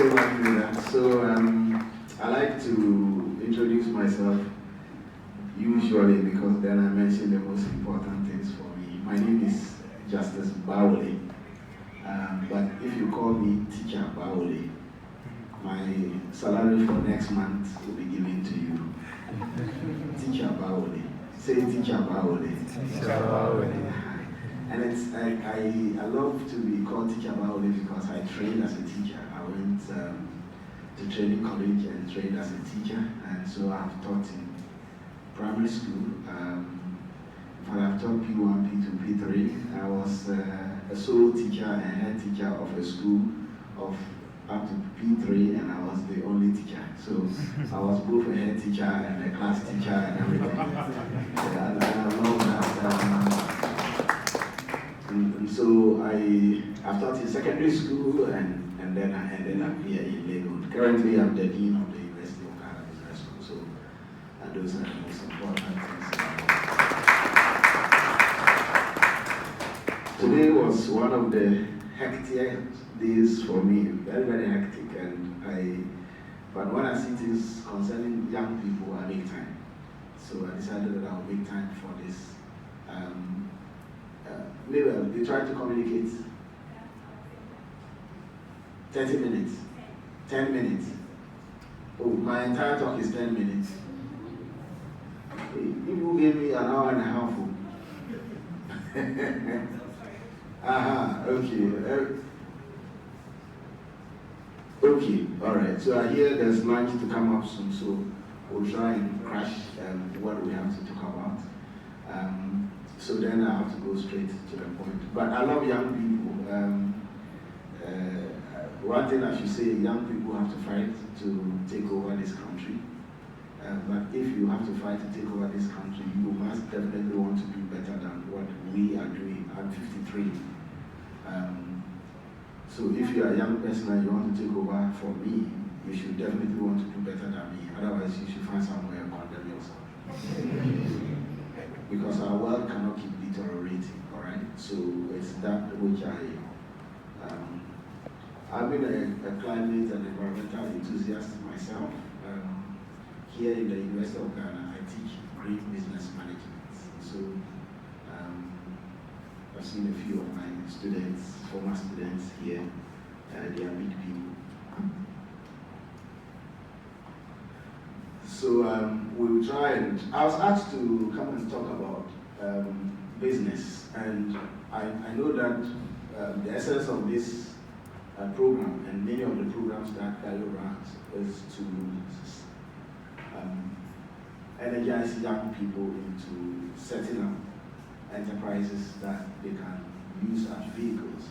so much, Nina. So I like to introduce myself usually because then I mention the most important things for me. My name is Justice Bawole, but if you call me Teacher Bawole, my salary for next month will be given to you. Teacher Bawole. Say Teacher Bawole. Teacher Bawole. And it's I love to be called Teacher Bawole because I trained as a teacher. I went to training college and trained as a teacher, and so I've taught in primary school. I've taught P1, P2, P3. I was a sole teacher and head teacher of a school of up to P3, and I was the only teacher. So I was both a head teacher and a class teacher and everything. And I love that. And so I've taught in secondary school, and then I ended up here in Lagos. Currently, I'm the dean of the University of Ghana Business School. So those are the most important things. Today was one of the hectic days for me, very, very hectic. But when I see things concerning young people, I make time. So I decided that I'll make time for this. Maybe they try to communicate 30 minutes, 10 minutes. Oh, my entire talk is 10 minutes. People gave me an hour and a half. Okay. Okay, all right. So I hear there's lunch to come up soon, so we'll try and crash what we have to talk about. So then I have to go straight to the point. But I love young people. One thing I should say, young people have to fight to take over this country. But if you have to fight to take over this country, you must definitely want to do better than what we are doing. I'm 53. So if you are a young person and you want to take over for me, you should definitely want to do better than me. Otherwise, you should find somewhere and condemn yourself. Because our world cannot keep deteriorating, all right? So it's that which I've been a climate and environmental enthusiast myself. Here in the University of Ghana, I teach green business management. So I've seen a few of my students, former students here. They are big people. So we'll try, and I was asked to come and talk about business, and I know that the essence of this program and many of the programs that Gallo runs is to energize young people into setting up enterprises that they can use as vehicles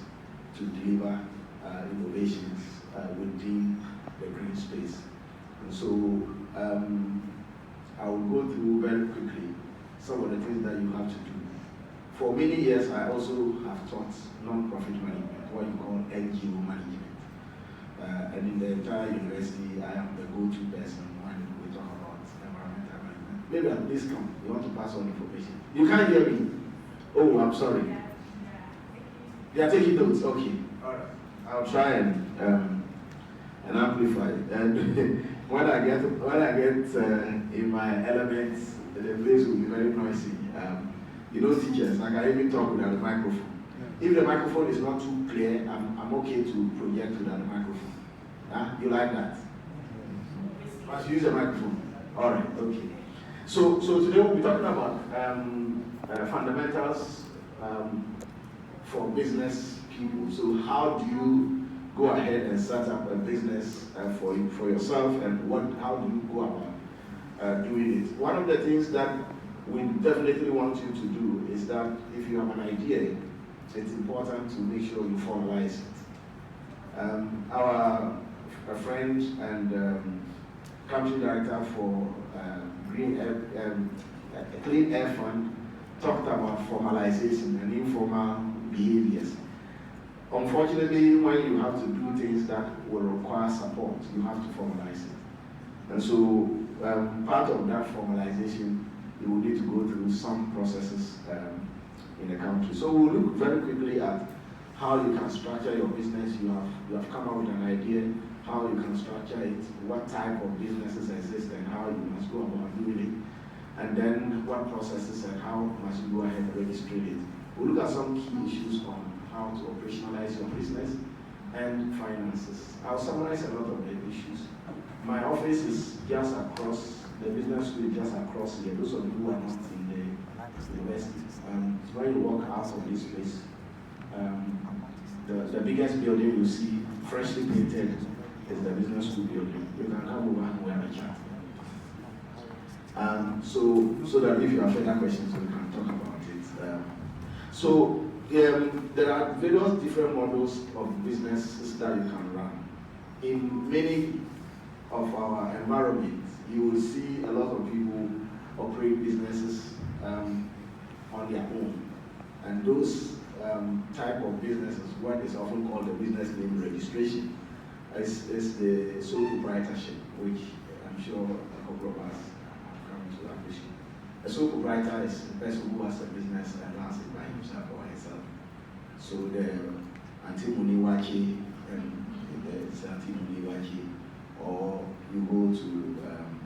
to deliver innovations within the green space. And so I will go through very quickly some of the things that you have to do. For many years, I also have taught non-profit management, what you call NGO management. And in the entire university, I am the go-to person when we talk about environmental management. Maybe at this come, you want to pass on information. You can't hear me. Oh, I'm sorry. You are taking notes. Okay. All right. I'll try and amplify. And when I get in my elements, the place will be very noisy. You know, teachers, I can even talk without the microphone. If the microphone is not too clear, I'm okay to project without the microphone. You like that? Must use the microphone. All right. Okay. So today we'll be talking about fundamentals for business people. So how do you go ahead and set up a business for yourself, and how do you go about doing it? One of the things that we definitely want you to do is that if you have an idea, it's important to make sure you formalize it. Our friend and country director for Clean Air Fund talked about formalization and informal behaviors. Unfortunately, when you have to do things that will require support, you have to formalize it. And so part of that formalization, you will need to go through some processes in the country. So we'll look very quickly at how you can structure your business. You have come up with an idea, how you can structure it, what type of businesses exist and how you must go about doing it, and then what processes and how must you go ahead and register it. We'll look at some key issues on how to operationalize your business and finances. I'll summarize a lot of the issues. My office is just across, the business school is just across here. Those of you who are not in the university, when you walk out of this place, the biggest building you see, freshly painted, is the business school building. You can come over and we have a chat. So that if you have further questions, we can talk about it. There are various different models of businesses that you can run. In many of our environments, you will see a lot of people operate businesses on their own. And those type of businesses, what is often called the business name registration, is the sole proprietorship, which I'm sure a couple of us have come to appreciate. A sole proprietor is the person who has a business and runs it by himself or herself. So the Antimuniwachi and the Antimuniwachi, or you go to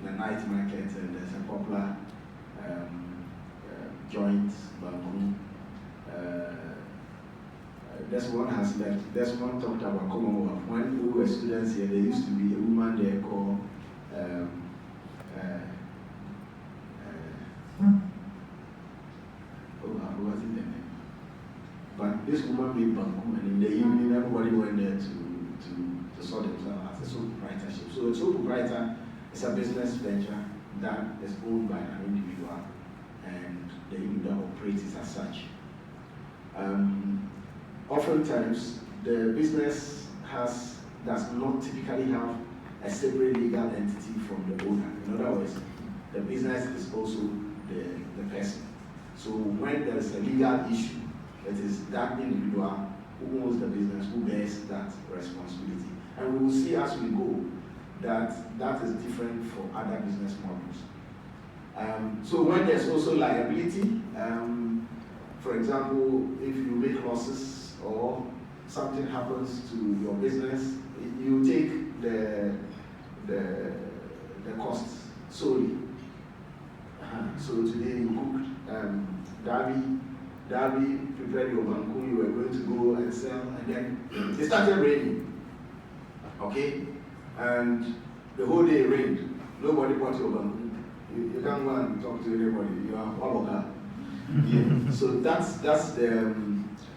the night market and there's a popular joint, Bangu. This one has left. This one talked about Commonwealth. When we were students here, there used to be a woman there called who was in the name? But this woman made Bangu, and in the evening everybody went there to sort themselves as a sole proprietorship. So a sole proprietor is a business venture that is owned by an individual, and the individual operates it as such. Oftentimes, the business does not typically have a separate legal entity from the owner. In other words, the business is also the person. So when there is a legal issue, it is that individual who owns the business who bears that responsibility. And we will see as we go that is different for other business models. So when there's also liability, for example, if you make losses or something happens to your business, you take the costs solely. So today you cooked Darby prepared your banku, you were going to go and sell, and then it started raining. Okay? And the whole day it rained. Nobody bought your banku. You can't go and talk to anybody. You are all over. Yeah. So that's the.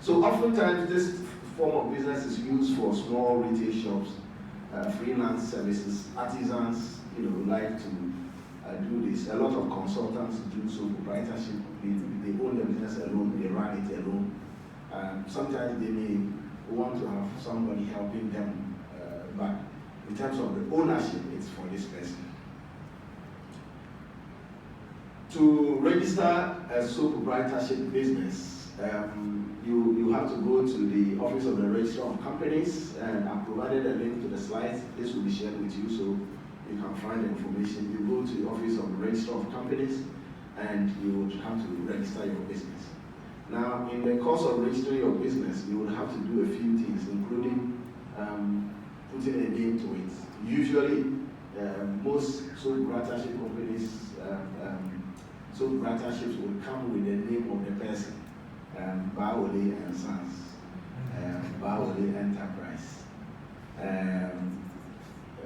So oftentimes this form of business is used for small retail shops, freelance services, artisans, like to do this. A lot of consultants do sole proprietorship. They own the business alone, they run it alone. Sometimes they may want to have somebody helping them, but in terms of the ownership, it's for this person. To register a sole proprietorship business, you have to go to the Office of the Registrar of Companies, and I've provided a link to the slides. This will be shared with you so you can find the information. You go to the Office of the Registrar of Companies and you would have to register your business. Now, in the course of registering your business, you will have to do a few things, including putting a name to it. Usually, most sole proprietorship companies, sole proprietorships will come with the name of the person. Bawole and Sons, Bawole Enterprise.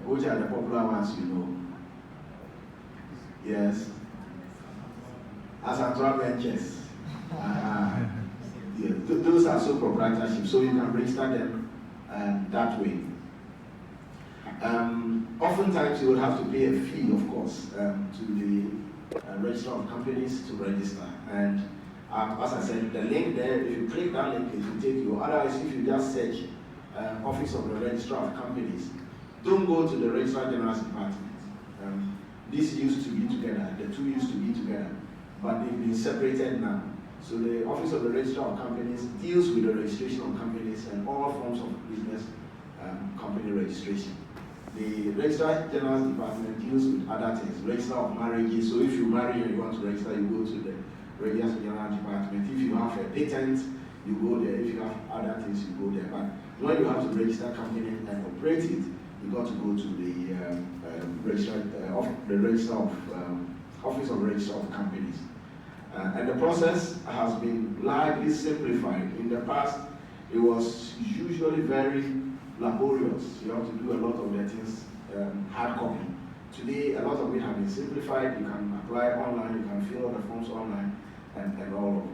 Which are the popular ones you know? Yes. Asantua Ventures. Yeah. Those are sole proprietorships, so you can register them that way. Oftentimes you will have to pay a fee, of course, to the Registrar of Companies to register. And as I said, the link there, if you click that link, it will take you. Otherwise, if you just search Office of the Registrar of Companies, don't go to the Registrar General's Department. These used to be together, the two used to be together, but they've been separated now. So the Office of the Registrar of Companies deals with the registration of companies and all forms of business company registration. The Registrar General's Department deals with other things, register of marriages. So if you marry and you want to register, you go to the Registrar General Department. If you have a patent, you go there. If you have other things, you go there. But when you have to register a company and operate it, you got to go to the Office of Registrar of Companies. And the process has been largely simplified. In the past, it was usually very laborious. You have to do a lot of the things hard copy. Today, a lot of it has been simplified. You can apply online, you can fill all the forms online, and all of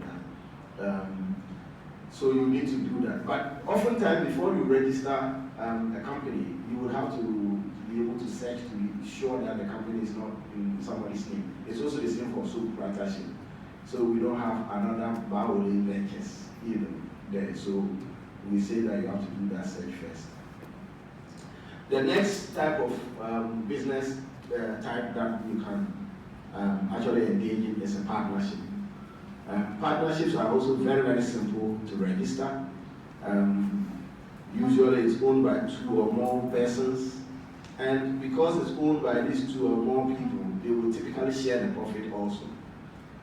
that. So you need to do that. But oftentimes, before you register a company, you will have to be able to search to be sure that the company is not in somebody's name. It's also the same for sole proprietorship. So we don't have another Bawole Ventures either there. So we say that you have to do that search first. The next type of business type that you can actually engage in is a partnership. Partnerships are also very, very simple to register. Usually it's owned by 2 or more persons. And because it's owned by these 2 or more people, they will typically share the profit also.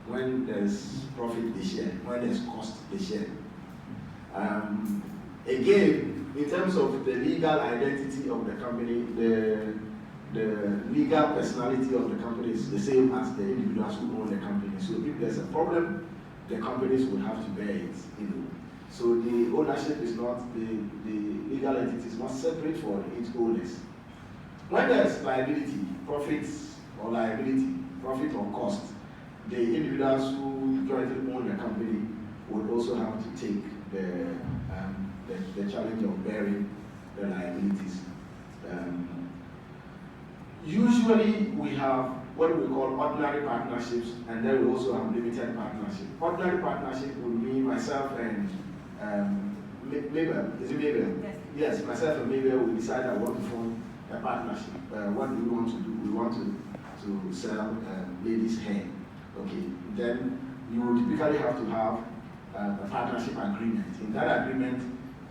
When there's profit, they share. When there's cost, they share. Again, in terms of the legal identity of the company, the legal personality of the company is the same as the individuals who own the company. So if there's a problem, the companies will have to bear it. So the ownership is not, the legal entity is not separate for its owners. When there's liability, profits or liability, profit or cost, the individuals who jointly own the company would also have to take the challenge of bearing the liabilities. Usually we have what we call ordinary partnerships, and then we also have limited partnership. Ordinary partnership would mean myself and Mabel. Is it Mabel? Yes. Yes, myself and Mabel will decide that we want to form a partnership. What do we want to do? We want to sell ladies' hair. Okay, then you will typically have to have a partnership agreement. In that agreement,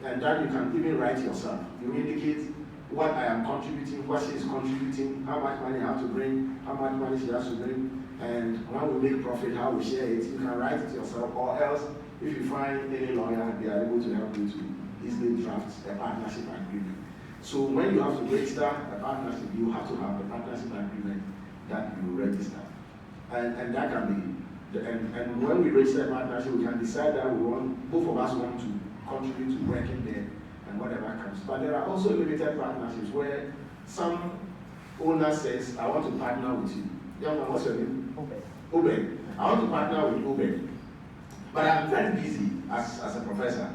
and that you can even write yourself. You indicate what I am contributing, what she is contributing, how much money I have to bring, how much money she has to bring, and when we make profit, how we share it. You can write it yourself, or else, if you find any lawyer, they are able to help you to easily draft a partnership agreement. So when you have to register a partnership, you have to have a partnership agreement that you register. And that can be, and when we register a partnership, we can decide that both of us want to contribute to working there and whatever comes. But there are also limited partnerships where some owner says, I want to partner with you. Young man, what's your name? Obed. I want to partner with Obed. But I'm very busy as a professor.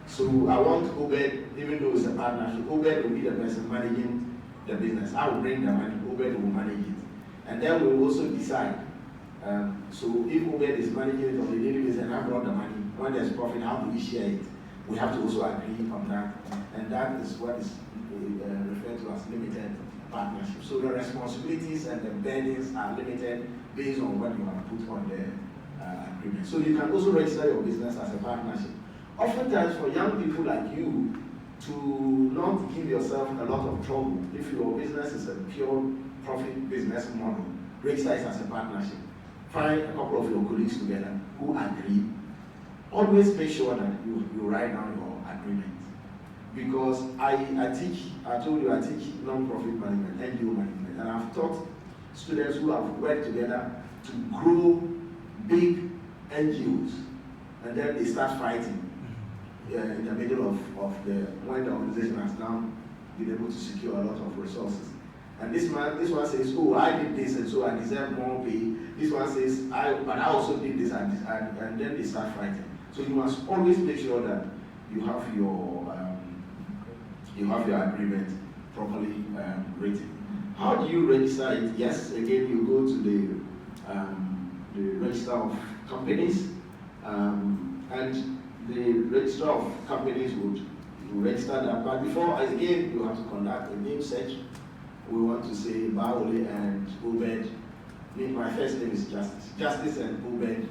So I want Obed, even though it's a partnership, Obed will be the person managing the business. I will bring the money, Obed will manage it. And then we will also decide. So if Obed is managing it on the daily basis and I brought the money, when there's profit, how do we share it? We have to also agree on that. And that is what is referred to as limited partnership. So the responsibilities and the burdens are limited based on what you have put on the agreement. So you can also register your business as a partnership. Oftentimes for young people like you, to not give yourself a lot of trouble, if your business is a pure profit business model, register it as a partnership. Find a couple of your colleagues together who agree. Always make sure that you write down your agreement. Because I told you I teach non-profit management, NGO management, and I've taught students who have worked together to grow big NGOs, and then they start fighting in the middle of when the organization has now been able to secure a lot of resources. And this one says, oh, I did this and so I deserve more pay. This one says, but I also did this and then they start fighting. So you must always make sure that you have your agreement properly written. How do you register it? Yes, again, you go to the register of companies, and the register of companies would register that. But before, again, you have to conduct a name search. We want to say Bawole and Obed. My first name is Justice. Justice and Obed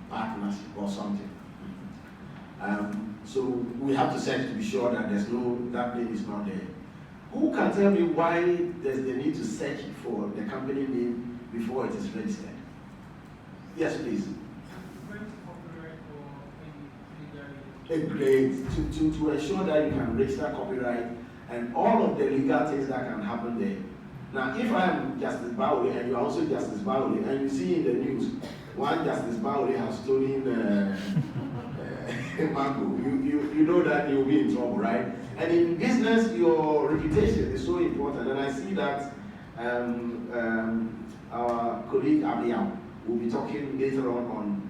partnership or something. So we have to search to be sure that that name is not there. Who can tell me why there's the need to search for the company name before it is registered? Yes, please. Great. To ensure that you can register copyright and all of the legal things that can happen there. Now, if I am Justice Bawole and you are also Justice Bawole, and you see in the news, one Justice Bawole has stolen mango, you know that you will be in trouble, right? And in business, your reputation is so important. And I see that our colleague Abiam will be talking later on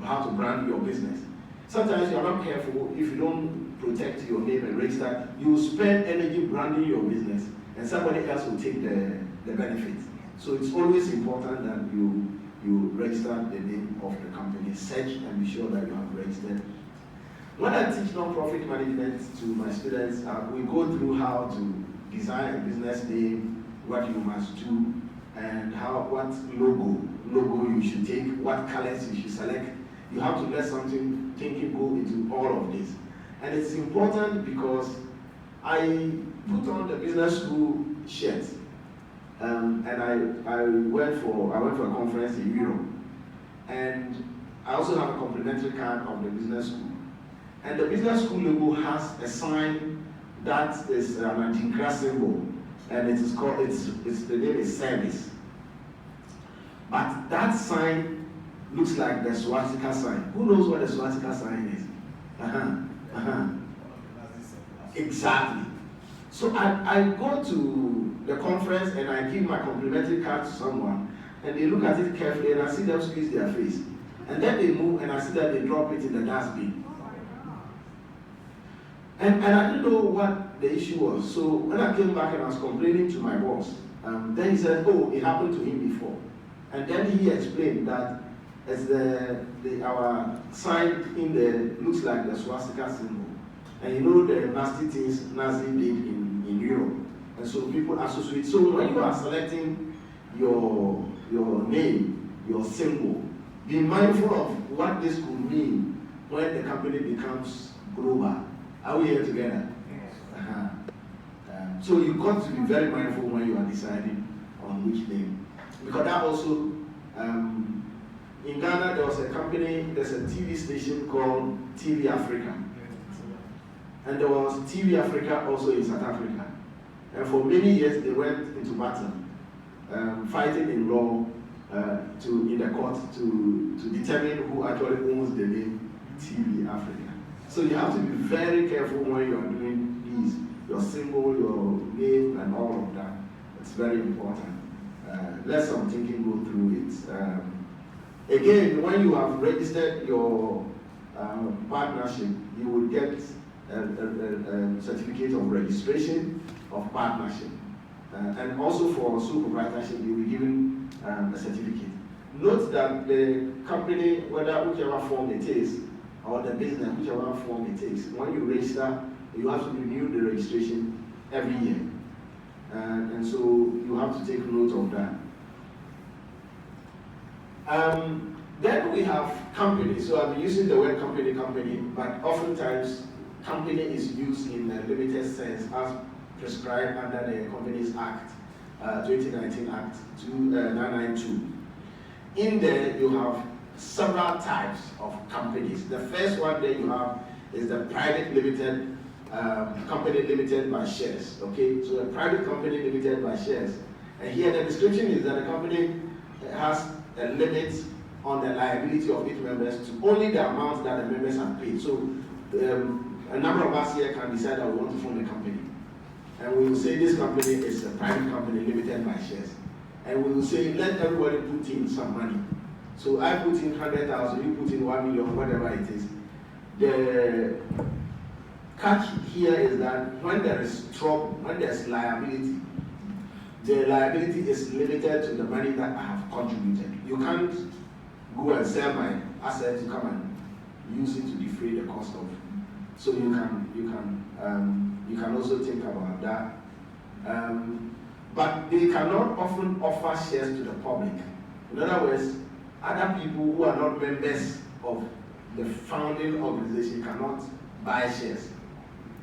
how to brand your business. Sometimes you are not careful. If you don't protect your name and register, you will spend energy branding your business, and somebody else will take the benefits. So it's always important that you register the name of the company, search and be sure that you have registered. When I teach non-profit management to my students, we go through how to design a business name, what you must do, and what logo you should take, what colors you should select. You have to let something thinking go into all of this. And it's important because I put on the business school shirt, and I went for a conference in Europe, and I also have a complimentary card of the business school. And the business school logo has a sign that is an anti-grass symbol, and it is called the name is service. But that sign looks like the swastika sign. Who knows what the swastika sign is? Exactly. So I go to the conference and I give my complimentary card to someone, and they look at it carefully, and I see them squeeze their face. And then they move, and I see that they drop it in the dustbin. And I didn't know what the issue was. So when I came back and I was complaining to my boss, then he said, oh, it happened to him before. And then he explained that as our sign in there looks like the swastika symbol. And you know the nasty things Nazi did in Europe. And so people associate. So when you are selecting your name, your symbol, be mindful of what this could mean when the company becomes global. Are we here together? Yes. So you've got to be very mindful when you are deciding on which name. Because that also, in Ghana, there's a TV station called TV Africa. And there was TV Africa also in South Africa. And for many years, they went into battle, fighting in law in the court to determine who actually owns the name TV Africa. So you have to be very careful when you are doing these, your symbol, your name, and all of that. It's very important. Let some thinking go through it. Again, when you have registered your partnership, you will get a certificate of registration of partnership. And also for sole proprietorship, you will be given a certificate. Note that the company, whichever form it is, or the business, whichever form it takes, when you register, you have to renew the registration every year. And so you have to take note of that. Then we have company. So I've been using the word company, but oftentimes company is used in a limited sense as prescribed under the Companies Act, 2019 Act 992. In there you have several types of companies. The first one that you have is the private limited company limited by shares. Okay, so a private company limited by shares. And here the description is that the company has a limit on the liability of its members to only the amount that the members have paid. So a number of us here can decide that we want to form a company. And we will say this company is a private company limited by shares. And we will say let everybody put in some money. So I put in 100,000, you put in 1 million, whatever it is. The catch here is that when there is trouble, when there's liability, the liability is limited to the money that I have contributed. You can't go and sell my assets to come and use it to defray the cost of. So you can also think about that. But they cannot often offer shares to the public. In other words, other people who are not members of the founding organization cannot buy shares.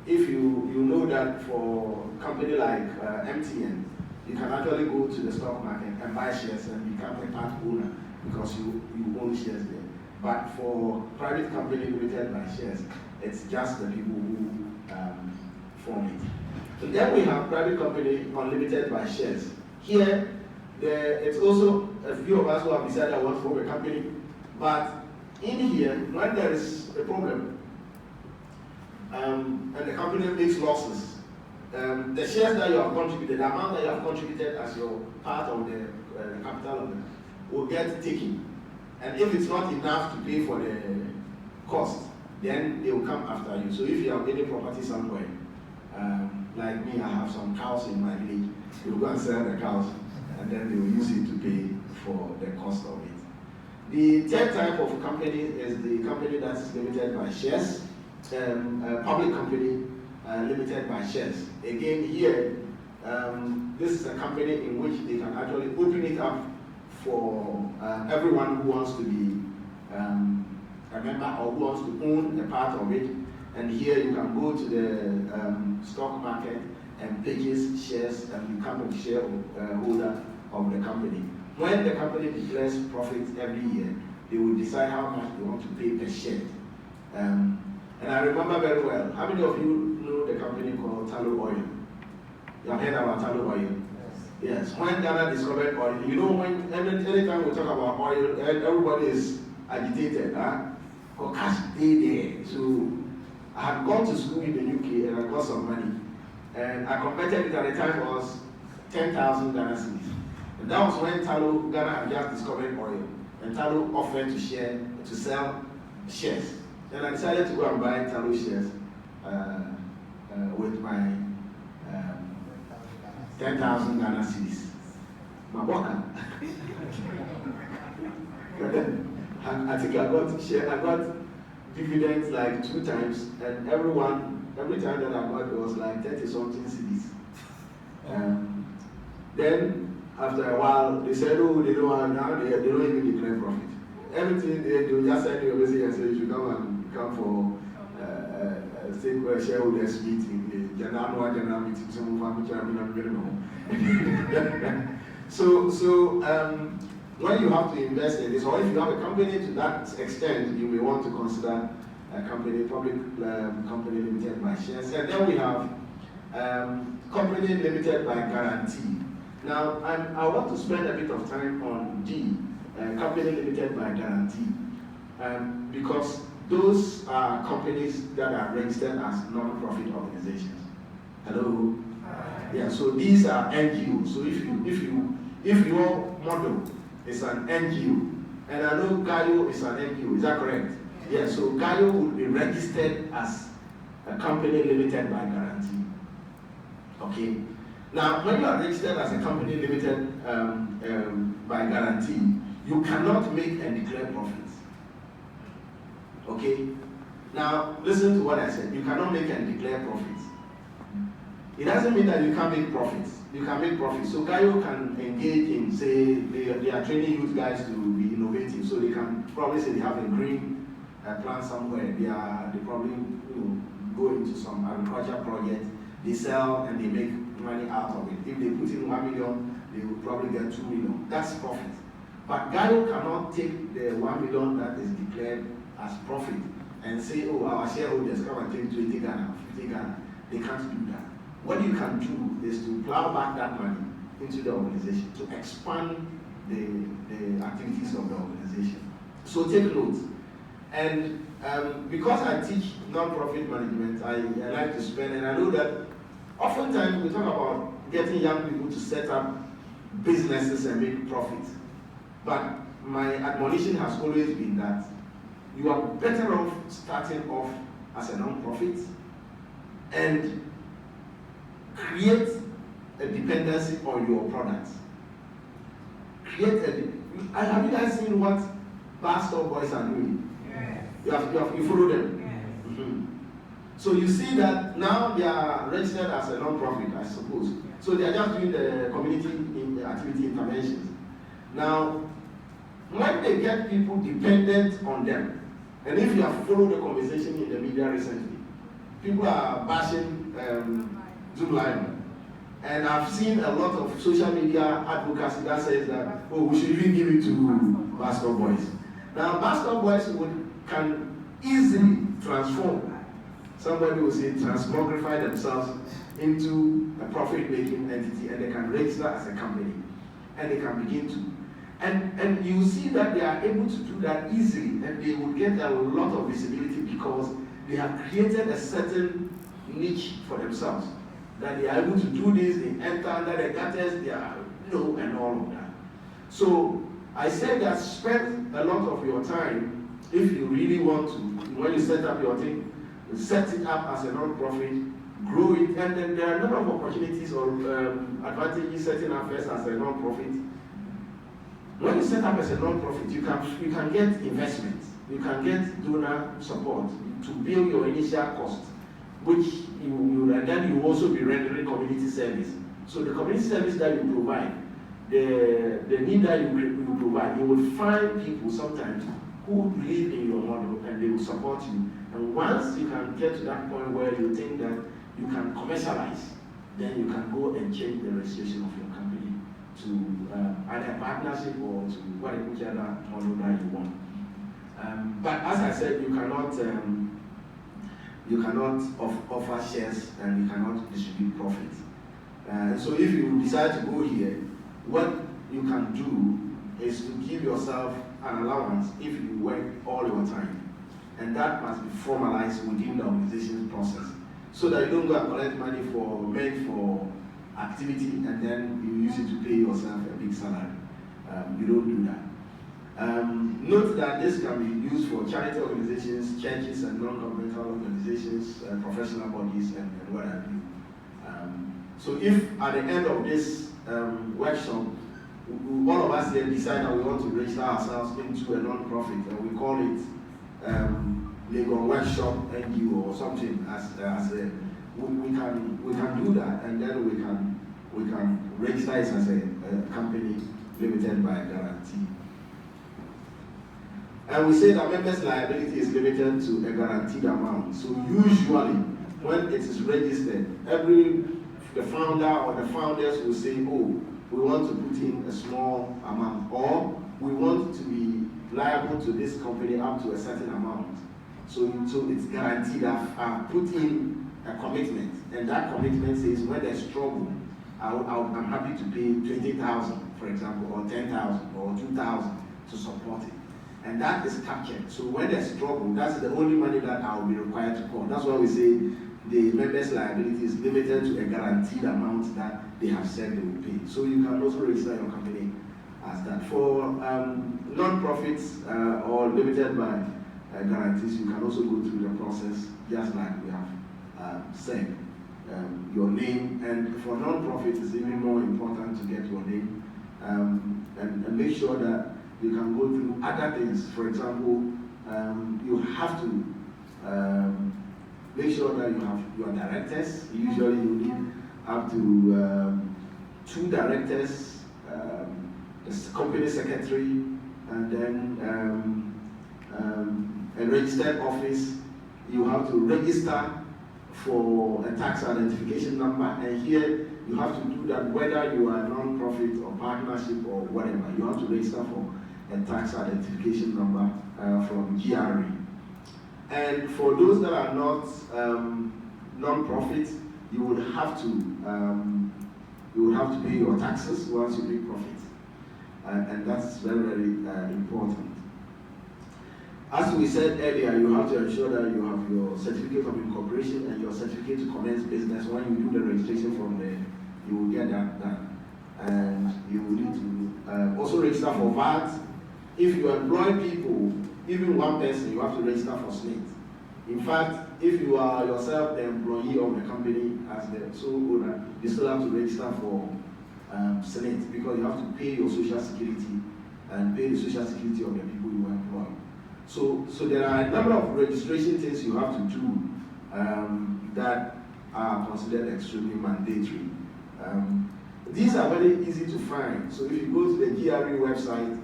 If you know that for a company like MTN, you can actually go to the stock market and buy shares and become a part owner because you own shares there. But for private company limited by shares, it's just the people who form it. So then we have private company unlimited by shares. Here, it's also a few of us who have decided I want to form a company, but in here, when there is a problem and the company makes losses, the shares that you have contributed, the amount that you have contributed as your part of the capital of it, will get taken. And if it's not enough to pay for the cost, then they will come after you. So if you have any property somewhere, like me, I have some cows in my village, you will go and sell the cows, and then they will use it to pay for the cost of it. The third type of company is the company that is limited by shares, a public company limited by shares. Again, here, this is a company in which they can actually open it up for everyone who wants to be a member or who wants to own a part of it. And here you can go to the stock market and purchase shares and become a shareholder of the company. When the company declares profits every year, they will decide how much they want to pay per share. And I remember very well, how many of you know the company called Tallow Oil? You have heard about Tallow Oil? Yes. When Ghana discovered oil, you know, when anytime we talk about oil, everybody is agitated. Because cash day there. So I had gone to school in the UK and I got some money. And I converted it at the time was 10,000 Ghana cedis. And that was when Ghana had just discovered oil. And Tallow offered to sell shares. Then I decided to go and buy Tallow shares with my 10,000 Ghana cedis. My worker. But then I think I got dividends like 2 times, and every time that I got it was like 30-something cedis. Then after a while they said, oh, they don't even declare profit. Everything they do, just send you a message and say you should come for shareholders meeting, the general meeting, So when you have to invest in this, or if you have a company to that extent, you may want to consider a company, public company limited by shares. And then we have company limited by guarantee. Now, I want to spend a bit of time on D, company limited by guarantee, because those are companies that are registered as non-profit organizations. Hello? Yeah, so these are NGOs. So if your model is an NGO, and I know Gaio is an NGO, is that correct? Yeah, so Gaio will be registered as a company limited by guarantee. Okay? Now, when you are registered as a company limited by guarantee, you cannot make and declare profits. Okay? Now, listen to what I said. You cannot make and declare profits. It doesn't mean that you can't make profits. You can make profits. So Gaio can engage in, say, they are training youth guys to be innovative. So they can probably say they have a green plant somewhere. They probably go into some agriculture project. They sell and they make money out of it. If they put in 1 million, they will probably get 2 million. That's profit. But Gaio cannot take the 1 million that is declared as profit and say, oh, our shareholders come and take 20 Ghana, 50 Ghana. They can't do that. What you can do is to plow back that money into the organization to expand the activities of the organization. So take note. And because I teach non-profit management, I like to spend, and I know that oftentimes we talk about getting young people to set up businesses and make profits. But my admonition has always been that you are better off starting off as a non-profit and create a dependency on your products. Have you guys seen what Pastor Boys are doing? Yes. You follow them? Yes. Mm-hmm. So you see that now they are registered as a non-profit, I suppose. So they are just doing the community activity interventions. Now, when they get people dependent on them, and if you have followed the conversation in the media recently, people are bashing Zoom Live. And I've seen a lot of social media advocacy that says that, oh, we should even give it to Pastor Boys. Now, Master Boys can easily transform. Somebody will say transmogrify themselves into a profit-making entity, and they can register as a company, and they can begin to. And you see that they are able to do that easily, and they will get a lot of visibility because they have created a certain niche for themselves. That they are able to do this, they enter under the gutters, they are, and all of that. So I said that spend a lot of your time, if you really want to, when you set up your thing, set it up as a non-profit, grow it, and then there are a number of opportunities or advantages setting up first as a non-profit. When you set up as a non-profit, you can get investments, you can get donor support to build your initial cost, which and then you also be rendering community service. So the community service that you provide, the need that you provide, you will find people sometimes who believe in your model and they will support you. And once you can get to that point where you think that you can commercialize, then you can go and change the registration of your company to either a partnership or to whatever model that you want. But as I said, you cannot offer shares and you cannot distribute profits. So if you decide to go here, what you can do is to give yourself an allowance if you work all your time. And that must be formalized within the organization's process, so that you don't go and collect money for activity and then you use it to pay yourself a big salary. You don't do that. Note that this can be used for charity organizations, churches and non-governmental organizations, professional bodies, and what have you. So if at the end of this workshop, all of us then decide that we want to register ourselves into a non-profit, and we call it Legon Workshop NGO or something, we can do that, and then we can register it as a company limited by guarantee. And we say that members' liability is limited to a guaranteed amount. So usually, when it is registered, the founder or the founders will say, oh, we want to put in a small amount, or we want to be liable to this company up to a certain amount. So it's guaranteed. I've put in a commitment, and that commitment says when there's trouble, I'm happy to pay 20,000, for example, or 10,000, or 2,000 to support it. And that is captured. So when there's trouble, that's the only money that I will be required to call. That's why we say the members' liability is limited to a guaranteed amount that they have said they will pay. So you can also register your company as that. For non-profits or limited by guarantees, you can also go through the process, just like we have said. Your name, and for non-profits, it's even more important to get your name and make sure that you can go through other things. For example, you have to make sure that you have your directors. Usually you need up to 2 directors, the company secretary, and then a registered office. You have to register for a tax identification number, and here you have to do that whether you are a non-profit or partnership or whatever. You have to register for a tax identification number from GRE. And for those that are not non-profit, you will have to pay your taxes once you make profit, and that's very, very important. As we said earlier, you have to ensure that you have your certificate of incorporation and your certificate to commence business. When you do the registration from there, you will get that done. And you will need to also register for VAT. If you employ people, even one person, you have to register for SNIT. In fact, if you are yourself the employee of the company as the sole owner, you still have to register for SNIT, because you have to pay your social security and pay the social security of the people you employ. So there are a number of registration things you have to do that are considered extremely mandatory. These are very easy to find. So if you go to the GRE website,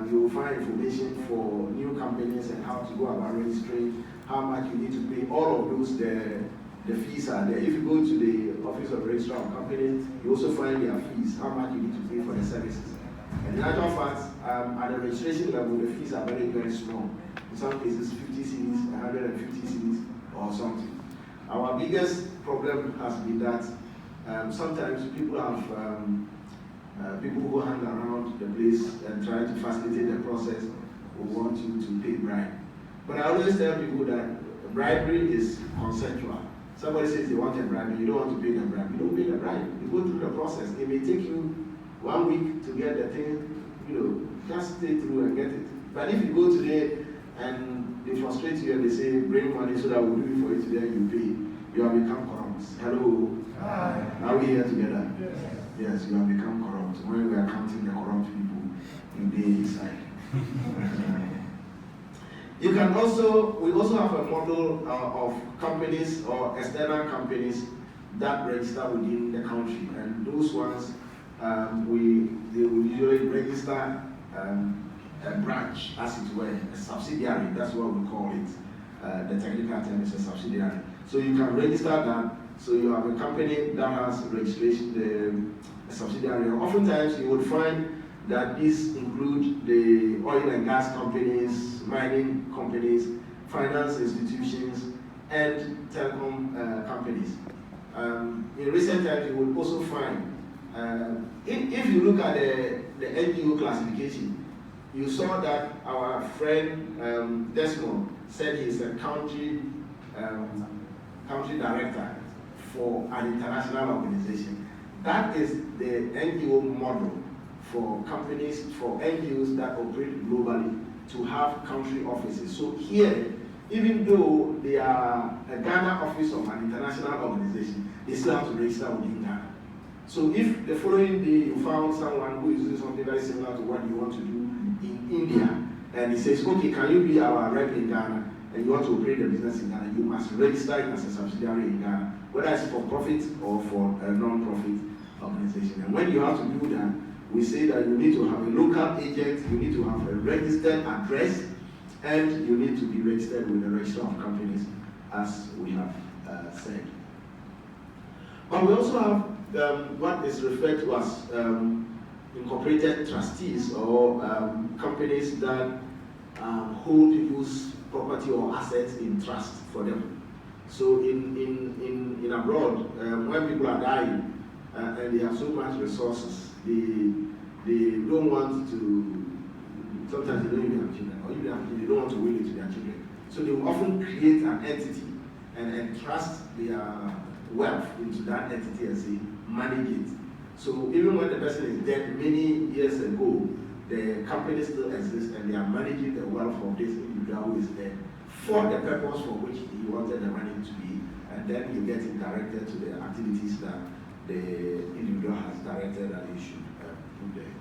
you will find information for new companies and how to go about registering, how much you need to pay. All of those, the fees are there. If you go to the Office of Registrar of Companies, you also find their fees, how much you need to pay for the services. And in actual fact, at the registration level, the fees are very, very small. In some cases, 50 cedis, 150 cedis, or something. Our biggest problem has been that sometimes people have people who hang around the place and try to facilitate the process will want you to pay bribe. But I always tell people that bribery is consensual. Somebody says they want a bribe, you don't want to pay the bribe. You don't pay the bribe. You go through the process. It may take you 1 week to get the thing, just stay through and get it. But if you go today and they frustrate you and they say, bring money so that we'll do it for you today, you pay, you have become corrupt. Hello? Hi. Are we here together? Yes. Yes, you have become corrupt. When we are counting the corrupt people, you be inside. We also have a model of companies or external companies that register within the country, and those ones they will usually register a branch, as it were, a subsidiary. That's what we call it. The technical term is a subsidiary. So you can register that. So you have a company that has registration, a subsidiary. Oftentimes you would find that these include the oil and gas companies, mining companies, finance institutions, and telecom companies. In recent times, you will also find, if you look at the NGO classification, you saw that our friend Desmond said he's a country director for an international organization. That is the NGO model for companies, for NGOs that operate globally, to have country offices. So here, even though they are a Ghana office of an international organization, they still have to register within Ghana. So if the following day you found someone who is doing something very similar to what you want to do in India, and he says, okay, can you be our rep in Ghana, and you want to operate the business in Ghana, you must register it as a subsidiary in Ghana, whether it's for profit or for a non-profit organization. And when you have to do that, we say that you need to have a local agent, you need to have a registered address, and you need to be registered with the register of companies, as we have said. But we also have what is referred to as incorporated trustees, or companies that hold people's property or assets in trust for them. So in abroad, when people are dying and they have so much resources, they don't want to, sometimes they don't even have children, or even have children, they don't want to will it to their children. So they will often create an entity and entrust their wealth into that entity and say, manage it. So even when the person is dead many years ago, the company still exists and they are managing the wealth of this individual who is dead for the purpose for which he wanted the money to be, and then you get it directed to the activities that the individual has directed that he should do there.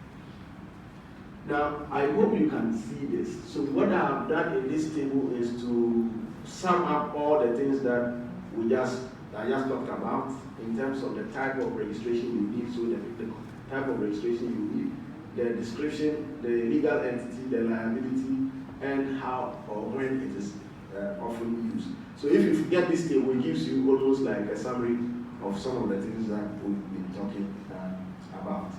Now, I hope you can see this. So what I have done in this table is to sum up all the things that I just talked about in terms of the type of registration you need, so the type of registration you need, the description, the legal entity, the liability, and how or when it is often used. So if you get this table, it gives you almost like a summary of some of the things that we've been talking about.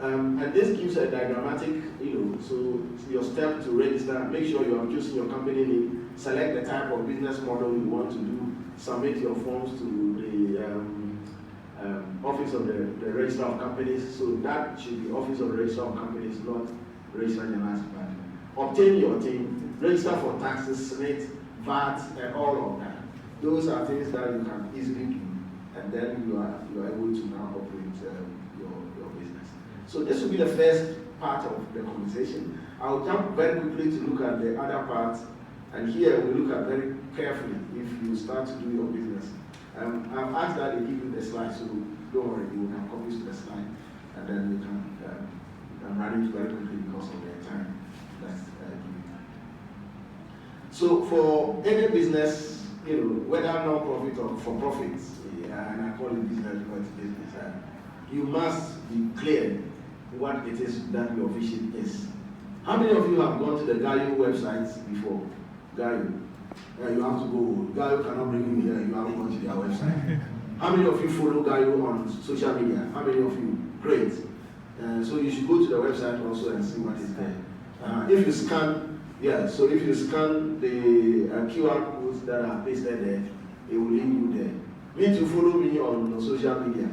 And this gives a diagrammatic, so your step to register, make sure you have chosen your company name, select the type of business model you want to do, submit your forms to the Office of the Register of Companies. So that should be Office of the Register of Companies, not Register General Department. Obtain your team, register for taxes, SNIT, VAT, and all of that. Those are things that you can easily do, and then you are able to now operate your business. So this will be the first part of the conversation. I'll jump very quickly to look at the other part, and here we look at very carefully if you start to do your business. I've asked that they give you the slide, so don't worry, you will have copies of the slide, and then you can run it very quickly because of the time that's given. So for any business, whether non-profit or for profit, and I call it business because it's business, you must be clear what it is that your vision is. How many of you have gone to the Gaio websites before? Gaio. You have to go. Gaio cannot bring you here. You haven't gone to their website. How many of you follow Gaio on social media? How many of you? Great. So you should go to the website also and see what is there. If you scan, so if you scan the QR codes that are pasted there, it will lead you there. Me to follow me on social media.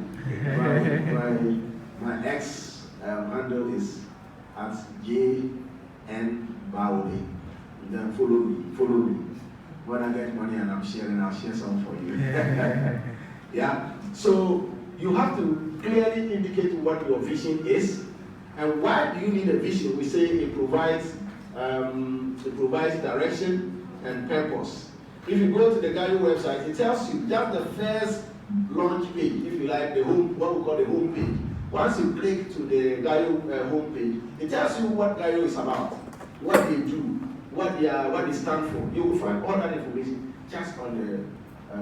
My ex handle is at JN_Bawole. Then follow me. When I get money and I'm sharing, I'll share some for you. Yeah. So you have to clearly indicate what your vision is, and why do you need a vision? We say it provides direction and purpose. If you go to the Gaio website, it tells you just the first launch page, if you like, the home, what we call the home page. Once you click to the Gaio home page, it tells you what Gaio is about, what they do, what they stand for. You will find all that information just on the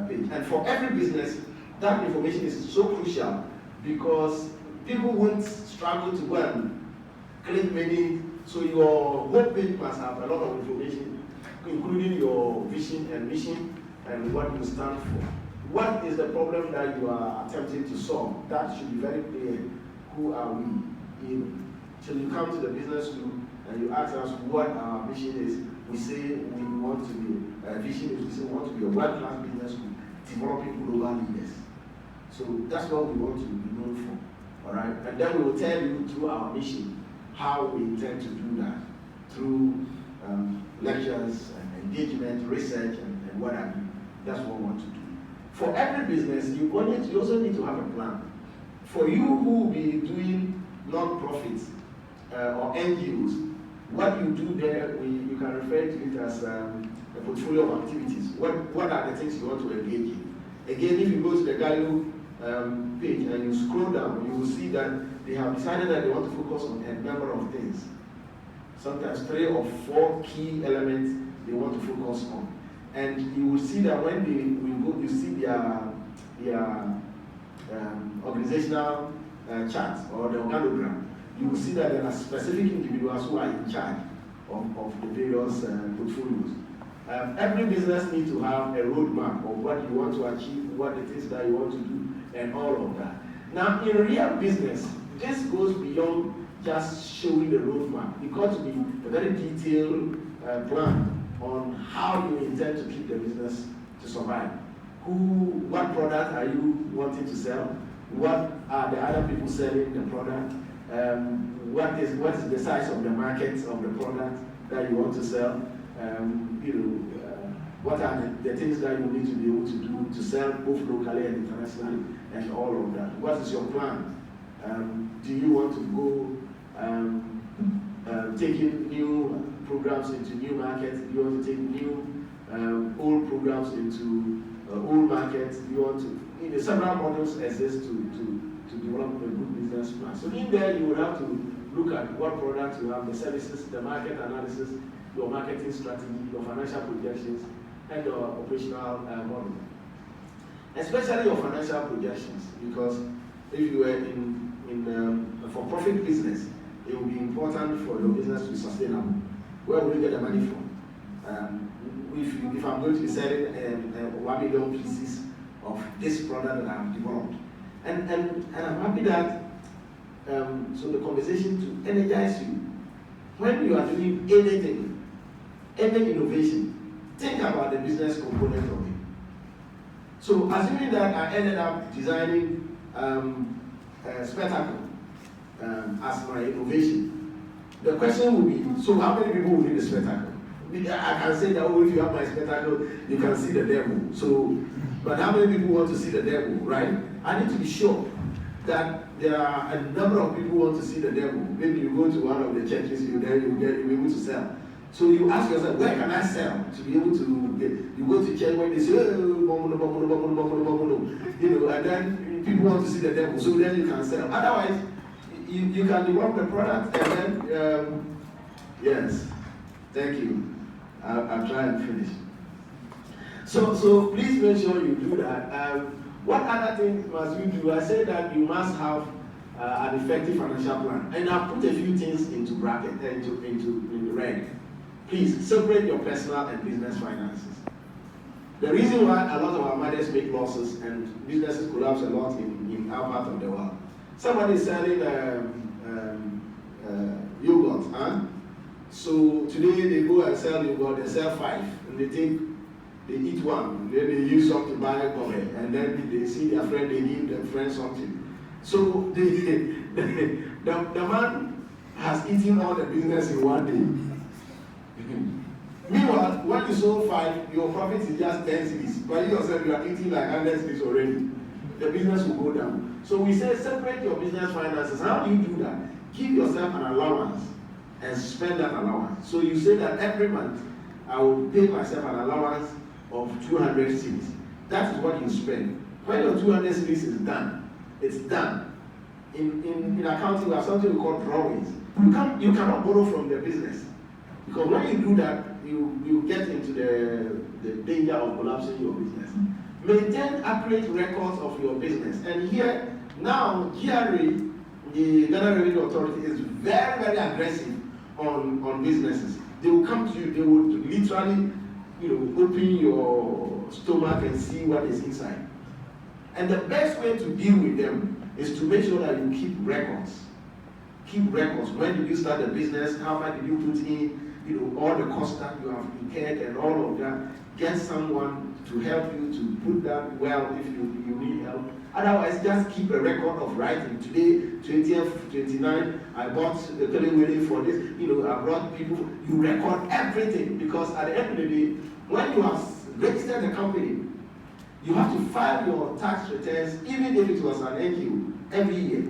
page. And for every business, that information is so crucial because people won't struggle to go and click many. So your home page must have a lot of information, including your vision and mission and what you stand for. What is the problem that you are attempting to solve? That should be very clear. Who are we? So you come to the business school and you ask us what our mission is. We say we want to be, vision is we say we want to be a world-class business school, developing global leaders. So that's what we want to be known for. All right? And then we will tell you through our mission how we intend to do that, through lectures and engagement, research, and what have you. That's what we want to do. For every business, you also need to have a plan. For you who will be doing non-profits or NGOs, what you do there, you can refer to it as a portfolio of activities. What are the things you want to engage in? Again, if you go to the Gaio page and you scroll down, you will see that they have decided that they want to focus on a number of things. Sometimes 3 or 4 key elements they want to focus on. And you will see that when you see their organizational chart or the organogram, you will see that there are specific individuals who are in charge of the various portfolios. Every business needs to have a roadmap of what you want to achieve, what it is that you want to do, and all of that. Now, in real business, this goes beyond just showing the roadmap. It got to be a very detailed plan on how you intend to keep the business to survive. What product are you wanting to sell? What are the other people selling the product? What is the size of the market of the product that you want to sell? What are the things that you need to be able to do to sell both locally and internationally, and all of that? What is your plan? Do you want to go taking new programs into new markets? Do you want to take new old programs into old markets? Do you want to? Several models exist to develop a good business plan. So in there, you will have to look at what products you have, the services, the market analysis, your marketing strategy, your financial projections, and your operational model. Especially your financial projections, because if you were in for-profit business, it will be important for your business to be sustainable. Where will you get the money from? If I'm going to be selling 1 million pieces of this product that I've developed, and I'm happy that so the conversation to energize you. When you are doing anything, any innovation, think about the business component of it. So assuming that I ended up designing a spectacle as my innovation, the question will be, so how many people will need a spectacle? I can say that, oh, if you have my spectacle, you can see the devil. So, but how many people want to see the devil, right? I need to be sure that there are a number of people who want to see the devil. Maybe you go to one of the churches, you'll be able to sell. So you ask yourself, where can I sell to be able to get? You go to church when they say, oh, and then people want to see the devil, so then you can sell. Otherwise, you can develop the product and then, yes, thank you. I'll try and finish. So please make sure you do that. What other things must you do? I said that you must have an effective financial plan. And I've put a few things into bracket, into red. Please separate your personal and business finances. The reason why a lot of our mothers make losses and businesses collapse a lot in our part of the world. Somebody is selling not? Huh? So today they go and sell yogurt, they sell 5, and they eat 1, then they use some to buy coffee, and then they see their friend, they give their friend something. So the man has eaten all the business in 1 day. Meanwhile, when you sold 5, your profit is just 10 cedis, but you yourself, you are eating like 100 cedis already. The business will go down. So we say separate your business finances. How do you do that? Give yourself an allowance and spend that allowance. So you say that every month I will pay myself an allowance of 200 cedis. That is what you spend. When your 200 cedis is done, it's done. In accounting, we have something we call drawings. You cannot borrow from the business. Because when you do that, you get into the danger of collapsing your business. Maintain accurate records of your business. And here, now, GRA, the Ghana Revenue Authority, is very, very aggressive on businesses. They will come to you, they will literally, open your stomach and see what is inside. And the best way to deal with them is to make sure that you keep records. Keep records. When did you start the business? How much did you put in? All the costs that you have incurred and all of that. Get someone to help you to put that well if you need help. Otherwise, just keep a record of writing. Today, 20th, 29, I bought the Kelly for this. I brought people. You record everything, because at the end of the day, when you have registered the company, you have to file your tax returns, even if it was an NQ, every year.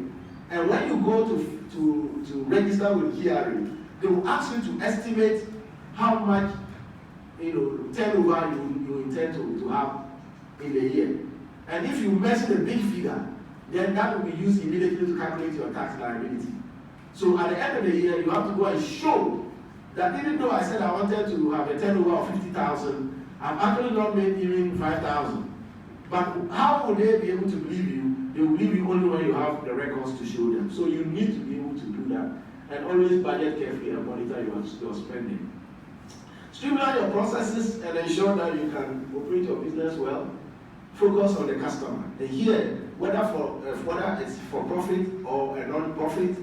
And when you go to register with GRA, they will ask you to estimate how much turnover you intend to have in a year. And if you mention a big figure, then that will be used immediately to calculate your tax liability. So at the end of the year, you have to go and show that even though I said I wanted to have a turnover of 50,000, I've actually not made even 5,000. But how will they be able to believe you? They will believe you only when you have the records to show them. So you need to be able to do that. And always budget carefully and monitor your spending. Streamline your processes and ensure that you can operate your business well. Focus on the customer. And here, whether it's for profit or a non-profit,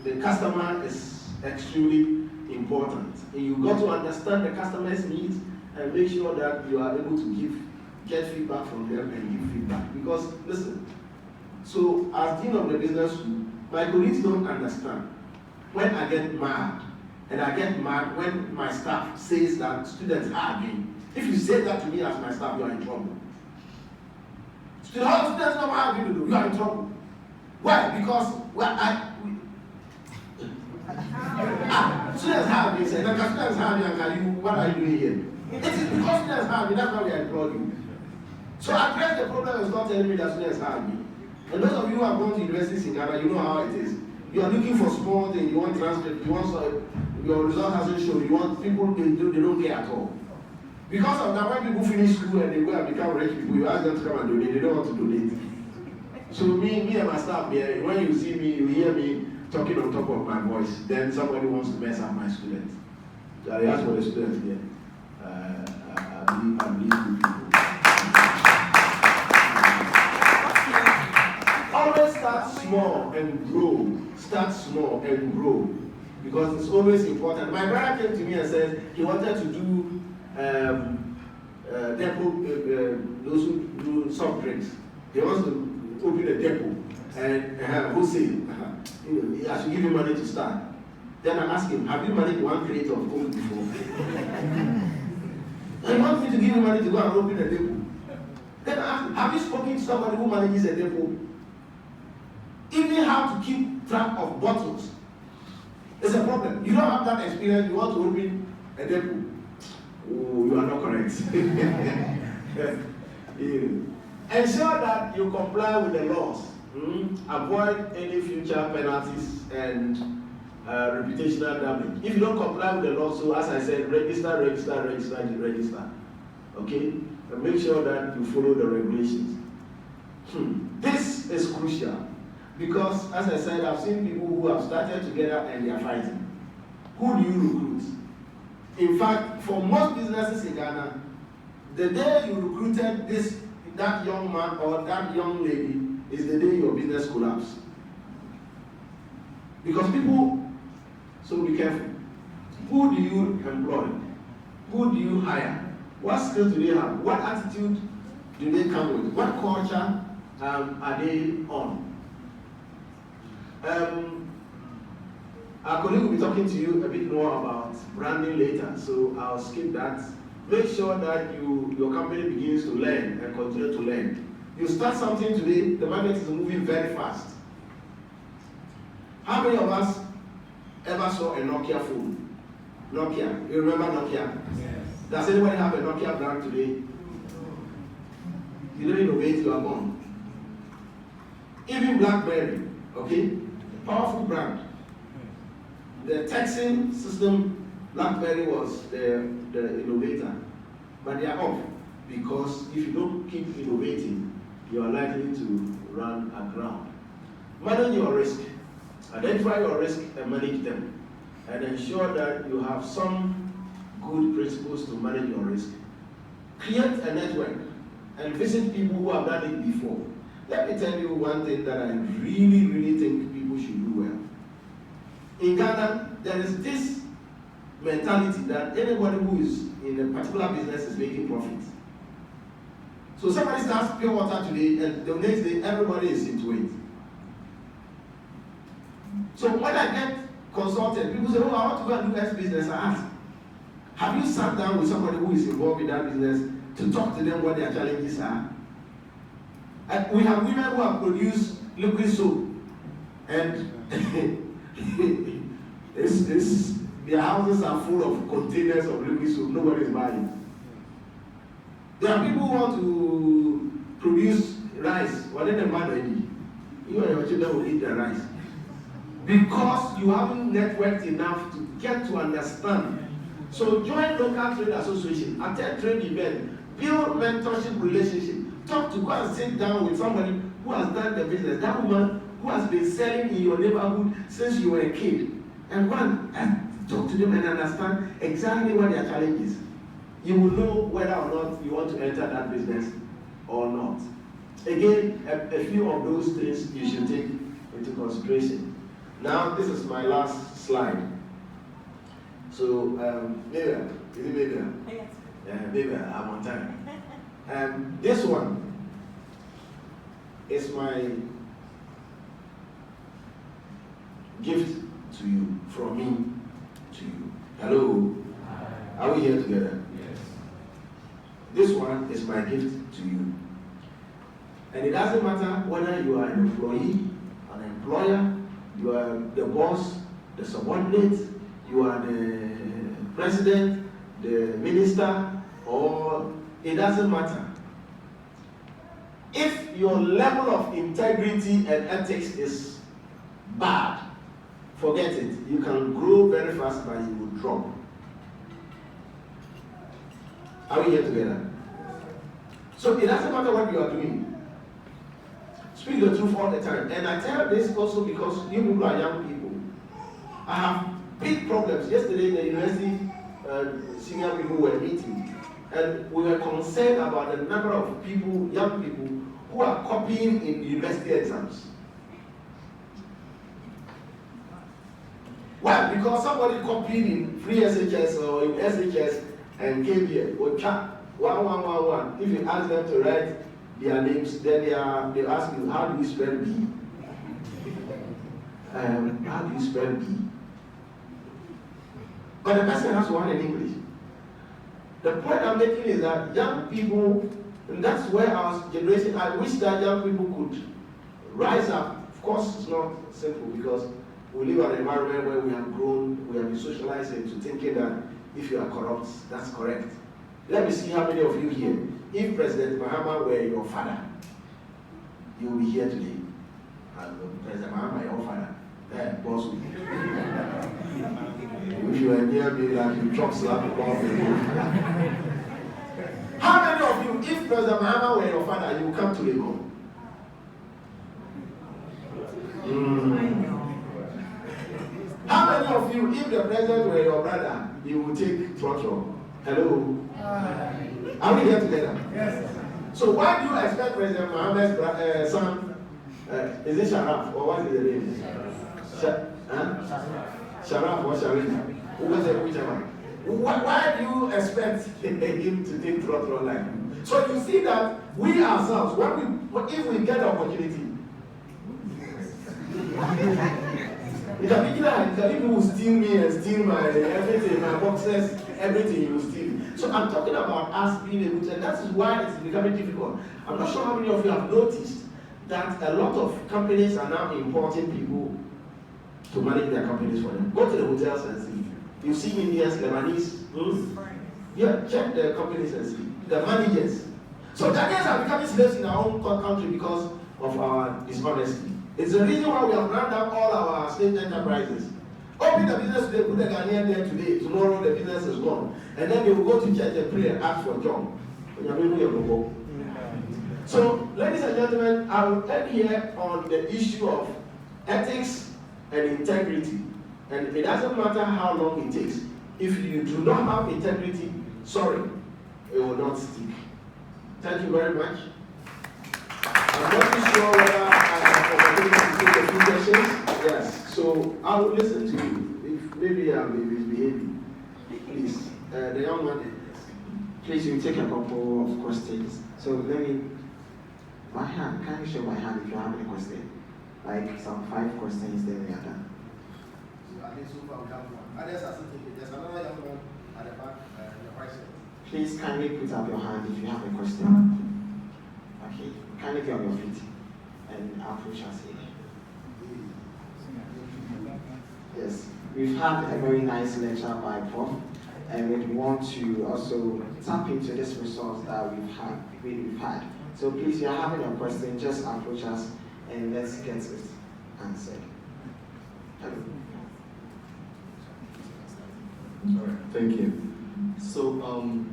the customer is extremely important. And you've got to understand the customer's needs and make sure that you are able to get feedback from them and give feedback. Because, listen, so as dean of the business school, my colleagues don't understand. When I get mad, and I get mad when my staff says that students are me. If you say that to me as my staff, you are in trouble. Students don't have you to do, you are in trouble. Why? Because students have me, say, students have me, what are you doing here? It is because students have me, that's why we are employing you. So address the problem is not telling me that students have me. And those of you who have gone to universities in Ghana, you know how it is. You are looking for small things, you want transcript, you want your result hasn't shown, you want people, they don't care at all. Because of that, when people finish school and they go and become rich people, you ask them to come and donate, they don't want to donate. So me and my staff here, when you see me, you hear me talking on top of my voice, then somebody wants to mess up my students. So I ask for the students here. I believe good people. Always start small and grow. Start small and grow. Because it's always important. My brother came to me and said he wanted to do depot, those who do soft drinks. He wants to open a depot and wholesale. I should give him money to start. Then I asked him, have you managed one crate of Coke before? He wants me to give him money to go and open a depot. Then I asked him, have you spoken to somebody who manages a depot? Even how to keep track of bottles. It's a problem. You don't have that experience, you want to open a depot. Oh, you are not correct. Ensure that you comply with the laws. Avoid any future penalties and reputational damage. If you don't comply with the law, so as I said, register. Okay? And make sure that you follow the regulations. This is crucial. Because, as I said, I've seen people who have started together and they are fighting. Who do you recruit? In fact, for most businesses in Ghana, the day you recruited that young man or that young lady is the day your business collapses. Because people So be careful. Who do you employ? Who do you hire? What skills do they have? What attitude do they come with? What culture are they on? Our colleague will be talking to you a bit more about branding later, so I'll skip that. Make sure that your company begins to learn and continue to learn. You start something today, the market is moving very fast. How many of us ever saw a Nokia phone? Nokia, you remember Nokia? Yes. Does anybody have a Nokia brand today? You don't innovate, you are gone. Even BlackBerry, okay? Powerful brand. The texting system, BlackBerry was the innovator. But they are off because if you don't keep innovating, you are likely to run aground. Manage your risk. Identify your risk and manage them. And ensure that you have some good principles to manage your risk. Create a network and visit people who have done it before. Let me tell you one thing that I really, really think people should do well. In Ghana, there is this mentality that anybody who is in a particular business is making profit. So somebody starts pure water today, and the next day everybody is into it. So when I get consulted, people say, "Oh, I want to go and do X business." I ask, "Have you sat down with somebody who is involved in that business to talk to them what their challenges are?" And we have women who have produced liquid soap, and their houses are full of containers of liquid soap. Nobody is buying. There are people who want to produce rice. Well, then the man ready. You and your children will eat the rice. Because you haven't networked enough to get to understand. So join local trade association, attend trade event, build mentorship relationship, talk to, go and sit down with somebody who has done the business. That woman who has been selling in your neighborhood since you were a kid. And go and talk to them and understand exactly what their challenge is. You will know whether or not you want to enter that business or not. Again, a few of those things you should take into consideration. Now, this is my last slide. So, maybe, is it maybe? Yes. Maybe, I'm on time. This one is my gift to you, from me to you. Hello? Hi. Are we here together? Yes. This one is my gift to you. And it doesn't matter whether you are an employee, an employer, you are the boss, the subordinate, you are the president, the minister, or it doesn't matter. If your level of integrity and ethics is bad, forget it. You can grow very fast, but you will drop. Are we here together? So it doesn't matter what you are doing. Speak the truth all the time. And I tell this also because you people are young people. I have big problems. Yesterday, the university senior people were meeting, and we were concerned about the number of people, young people, who are copying in university exams. Why? Because somebody copied in free SHS or in SHS and came here or chat 1111. If you ask them to write their names, then they ask you, how do you spell B? How do you spell B? But the person has one in English. The point I'm making is that young people, and that's where our generation, I wish that young people could rise up. Of course, it's not simple because we live in an environment where we have grown, we have been socialized into thinking that if you are corrupt, that's correct. Let me see how many of you here, if President Mahama were your father, you will be here today. President Mahama, your father, boss. If you are near me, like you chop slap the ball. How many of you, if President Mahama were your father, you will come to Lagos? How many of you, if the president were your brother, you would take throttle? Hello? Are we here together? Yes. So why do you expect President Mohammed's son Is it Sharaf or what is the name? Sharaf or Sharif? Who was it? Whichever. Why do you expect him to take throttle like you? So you see that we ourselves, if we get the opportunity, in the beginning, people will steal me and steal my everything, my boxes, everything you will steal. So I'm talking about us being able to, and that is why it's becoming difficult. I'm not sure how many of you have noticed that a lot of companies are now importing people to manage their companies for them. Go to the hotels and see. You see Indians, Lebanese. Yeah, check the companies and see. The managers. So Ghanaians are becoming slaves in our own country because of our dishonesty. It's the reason why we have run down all our state enterprises. Open the business today, put the Ghanaian there today, tomorrow the business is gone. And then they will go to church and pray and ask for a job. So, ladies and gentlemen, I will end here on the issue of ethics and integrity. And it doesn't matter how long it takes. If you do not have integrity, sorry, it will not stick. Thank you very much. I'm not too sure whether I have opportunity to take a few questions. Yes, so I will listen to you. If maybe I'm misbehaving, please. The young man, please, you take a couple of questions. So let me, my hand, can you show my hand if you have any question? Like some 5 questions, then we are done. So I think so far we have one. Others are still taking. There's another young one at the back, in the right side. Please kindly put up your hand if you have a question. Okay, kindly be on your feet and approach us here. Yes, we've had a very nice lecture by Prof, and we want to also tap into this resource that we've had. So please, if you're having a question, just approach us and let's get it answered. All right, thank you. So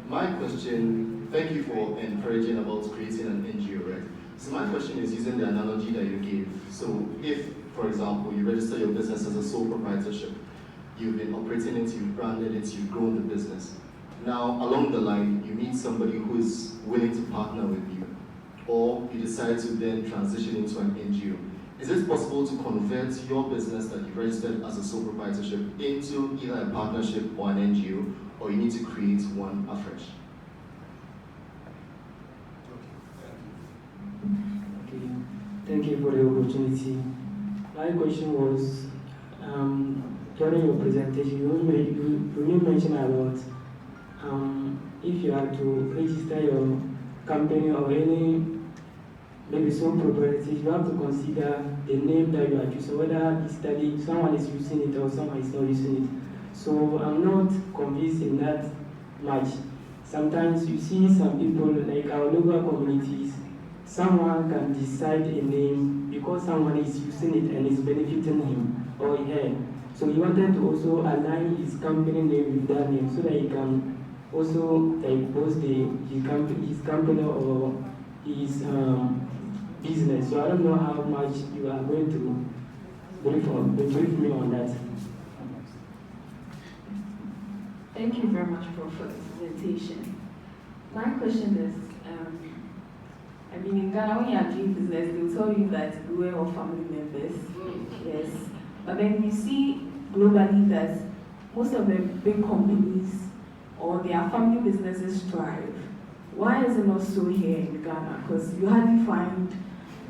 my question, thank you for encouraging about creating an NGO, right? So my question is using the analogy that you gave. So if, for example, you register your business as a sole proprietorship, you've been operating it, you've branded it, you've grown the business. Now, along the line, you meet somebody who is willing to partner with you, or you decide to then transition into an NGO. Is it possible to convert your business that you've registered as a sole proprietorship into either a partnership or an NGO, or you need to create one afresh? Okay, thank you for the opportunity. My question was, during your presentation, you mentioned about if you have to register your company or any maybe sole proprietorship, you have to consider the name that you are choosing, whether someone is using it or someone is not using it. So I'm not convinced in that much. Sometimes you see some people, like our local communities, someone can decide a name because someone is using it and is benefiting him or her. So he wanted to also align his company name with that name so that he can also post his company or his business. So I don't know how much you are going to brief me on that. Thank you very much, Prof, for the presentation. My question is, in Ghana, when you are doing business, they will tell you that we are all family members. Yes. But then we see globally that most of the big companies or their family businesses thrive. Why is it not so here in Ghana? Because you hardly find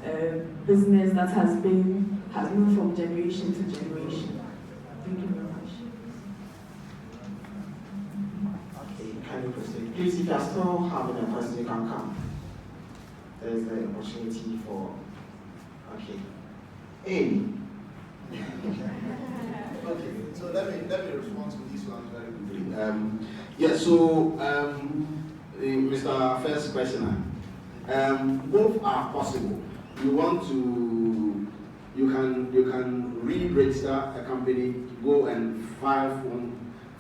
a business that has moved from generation to generation. Thank you very much. Okay, kindly proceed. Please, if you are still having a question, you can come. There is the opportunity for, okay. Okay, so let me respond to this one very quickly. Mr. First questioner, both are possible. You can re-register a company, go and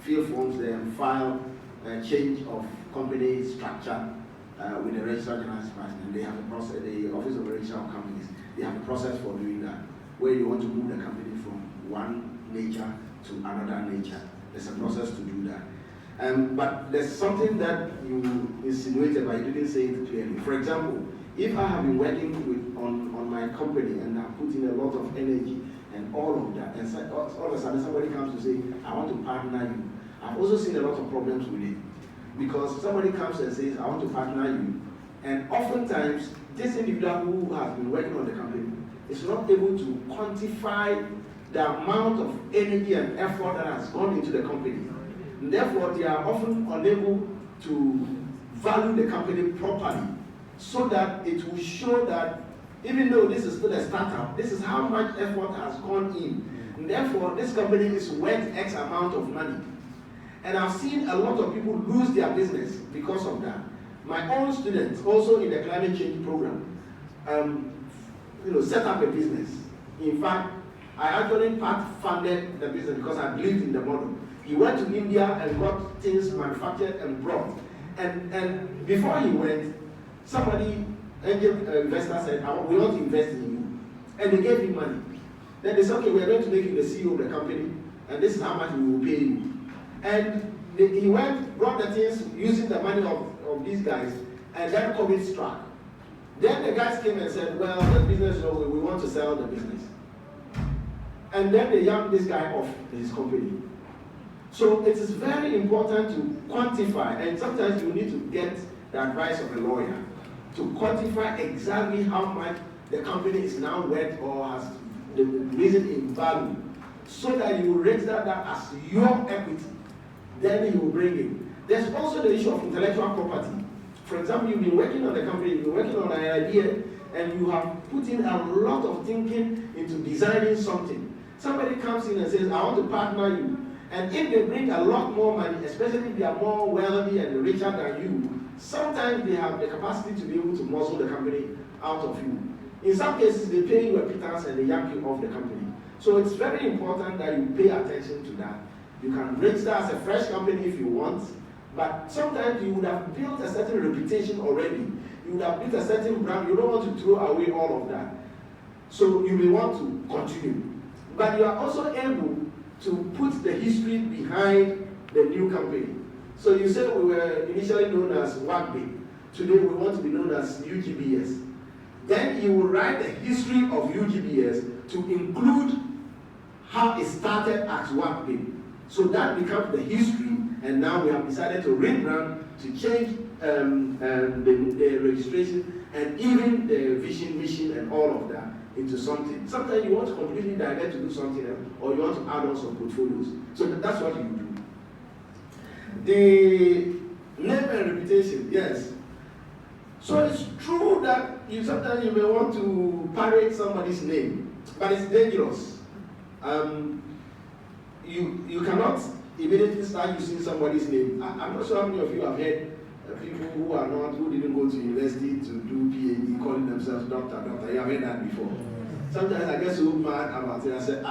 fill forms there and file a change of company structure with the Registrar General's Department. They have a process, the Office of Registrar of Companies, they have a process for doing that, where you want to move the company from one nature to another nature. There's a process to do that. But there's something that you insinuated, but you didn't say it clearly. For example, if I have been working on my company and I put in a lot of energy and all of that, and so, all of a sudden somebody comes to say, I want to partner you, I've also seen a lot of problems with it. Because somebody comes and says, I want to partner you, and oftentimes this individual who has been working on the company is not able to quantify the amount of energy and effort that has gone into the company. And therefore, they are often unable to value the company properly, so that it will show that even though this is still a startup, this is how much effort has gone in. And therefore, this company is worth X amount of money. And I've seen a lot of people lose their business because of that. My own students, also in the climate change program, set up a business. In fact, I actually part-funded the business because I believed in the model. He went to India and got things manufactured and brought. And before he went, somebody, angel investor said, we want to invest in you. And they gave him money. Then they said, okay, we are going to make you the CEO of the company, and this is how much we will pay you. And he went, brought the things using the money of these guys, and then COVID struck. Then the guys came and said, well, the business, we want to sell the business. And then they yanked this guy off his company. So it is very important to quantify, and sometimes you need to get the advice of a lawyer to quantify exactly how much the company is now worth or has the reason in value, so that you register that as your equity. Then you will bring in. There's also the issue of intellectual property. For example, you've been working on the company, you've been working on an idea, and you have put in a lot of thinking into designing something. Somebody comes in and says, I want to partner you. And if they bring a lot more money, especially if they are more wealthy and richer than you, sometimes they have the capacity to be able to muscle the company out of you. In some cases, they pay you a pittance and they yank you off the company. So it's very important that you pay attention to that. You can register as a fresh company if you want, but sometimes you would have built a certain reputation already. You would have built a certain brand. You don't want to throw away all of that. So you may want to continue. But you are also able to put the history behind the new company. So you said we were initially known as WACB. Today we want to be known as UGBS. Then you will write the history of UGBS to include how it started as WACB. So that becomes the history, and now we have decided to rebrand, to change the registration, and even the vision, mission, and all of that into something. Sometimes you want to completely divert to do something else, or you want to add on some portfolios. So that's what you do. The name and reputation, yes. So it's true that sometimes you may want to parrot somebody's name, but it's dangerous. You cannot immediately start using somebody's name. I'm not sure how many of you have heard people who didn't go to university to do PhD calling themselves doctor. You have heard that before. Sometimes I get so mad about it. I say,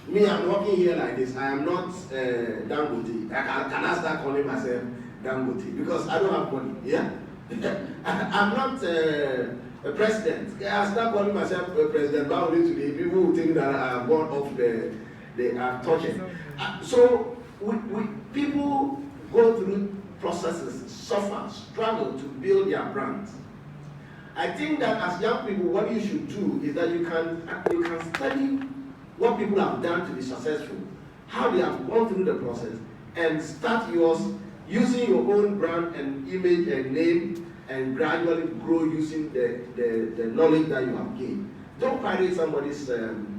me, I'm working here like this. I am not Dangote. Can I start calling myself Dangote? Because I don't have money. Yeah? I'm not a president. I start calling myself President Bawole today. People will think that I have gone off they are talking. So people go through processes, suffer, struggle to build their brands. I think that as young people, what you should do is that you can study what people have done to be successful, how they have gone through the process, and start yours using your own brand and image and name, and gradually grow using the knowledge that you have gained. Don't pirate somebody's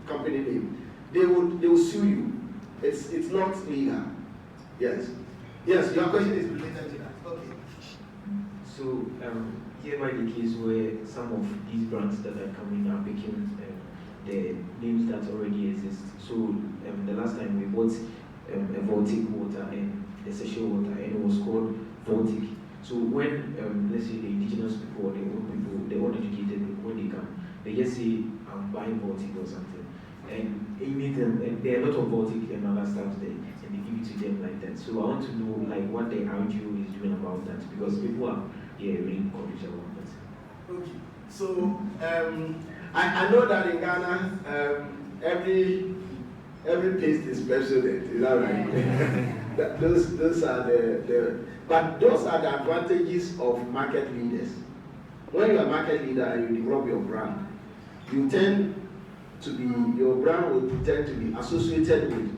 company name. They will sue you. It's not legal. Yes. Yes, your question is related to that. Okay. So here might be the case where some of these brands that are coming are making the names that already exist. So the last time we bought a Voltic water and a sachet water, and it was called Voltic. So when let's say the indigenous people or the old people, the uneducated people, when they come, they just say I'm buying Voltic or something. And there are a lot of Voltic and other stuff there, and they give it to them like that. So I want to know like what the RGO is doing about that, because people are really confused about that. Okay. So I know that in Ghana, every paste is pepsodent. Is that right? those are but those are the advantages of market leaders. when you are a market leader and you develop your brand, you tend to be, your brand will tend to be associated with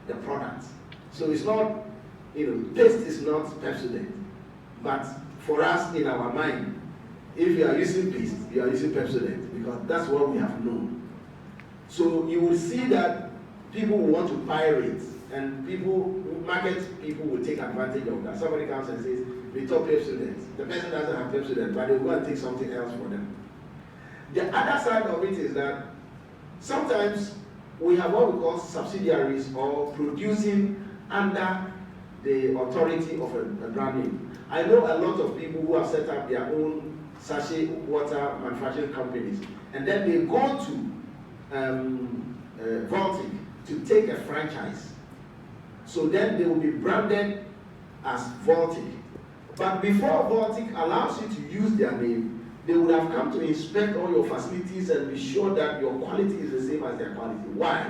the product. So it's not, paste is not Pepsodent. But for us in our mind, if you are using paste, you are using Pepsodent because that's what we have known. So you will see that people will want to pirate, and market people will take advantage of that. Somebody comes and says, they talk Pepsodent. The person doesn't have Pepsodent, but they will go and take something else for them. The other side of it is that sometimes we have what we call subsidiaries or producing under the authority of a brand name. I know a lot of people who have set up their own sachet water manufacturing companies, and then they go to Baltic to take a franchise. So then they will be branded as Baltic. But before Baltic allows you to use their name, they would have come to inspect all your facilities and be sure that your quality is the same as their quality. Why?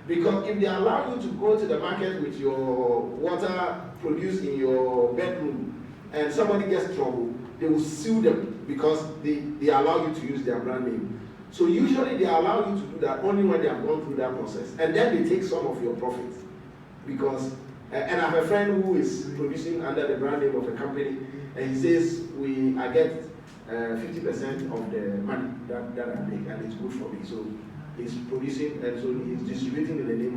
Because if they allow you to go to the market with your water produced in your bedroom and somebody gets trouble, they will sue them because they allow you to use their brand name. So usually they allow you to do that only when they have gone through that process. And then they take some of your profits. Because, and I have a friend who is producing under the brand name of a company, and he says, I get 50% of the money that I make, and it's good for me. So he's producing, and so he's distributing in the name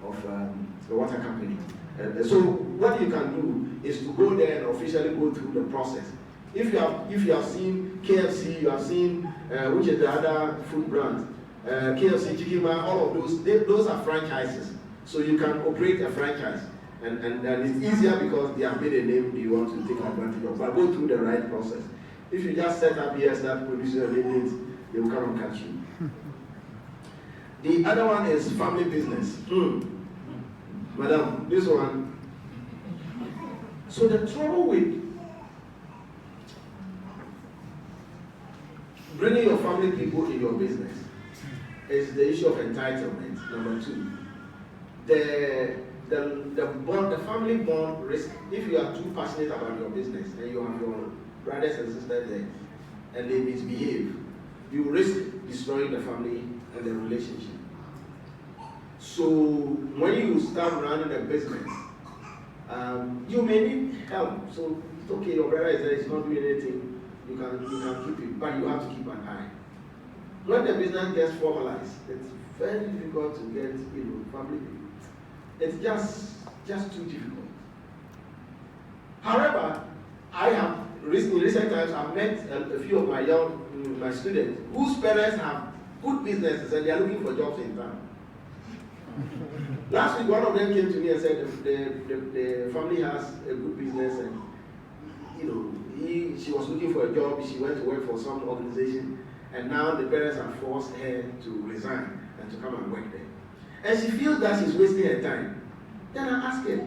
of the water company. So what you can do is to go there and officially go through the process. If you have seen KFC, you have seen which is the other food brand, KFC, Nyigmah, all of those are franchises. So you can operate a franchise, and it's easier because they have made a name you want to take advantage of. But go through the right process. If you just set up here, start producing a limit, they will come and catch you. The other one is family business. Madam, this one. So the trouble with bringing your family people in your business is the issue of entitlement. Number two, the family bond risk. If you are too passionate about your business and you have your brothers and sisters there and they misbehave, you risk destroying the family and the relationship. So when you start running a business, you may need help. So it's okay, your brother is there, he's not doing anything. You can keep it, but you have to keep an eye. When the business gets formalized, it's very difficult to get family people. It's just too difficult. However, I have in recent times I've met a few of my students whose parents have good businesses and they are looking for jobs in town. Last week, one of them came to me and said the family has a good business, and she was looking for a job. She went to work for some organization, and now the parents have forced her to resign and to come and work there. And she feels that she's wasting her time. Then I asked her,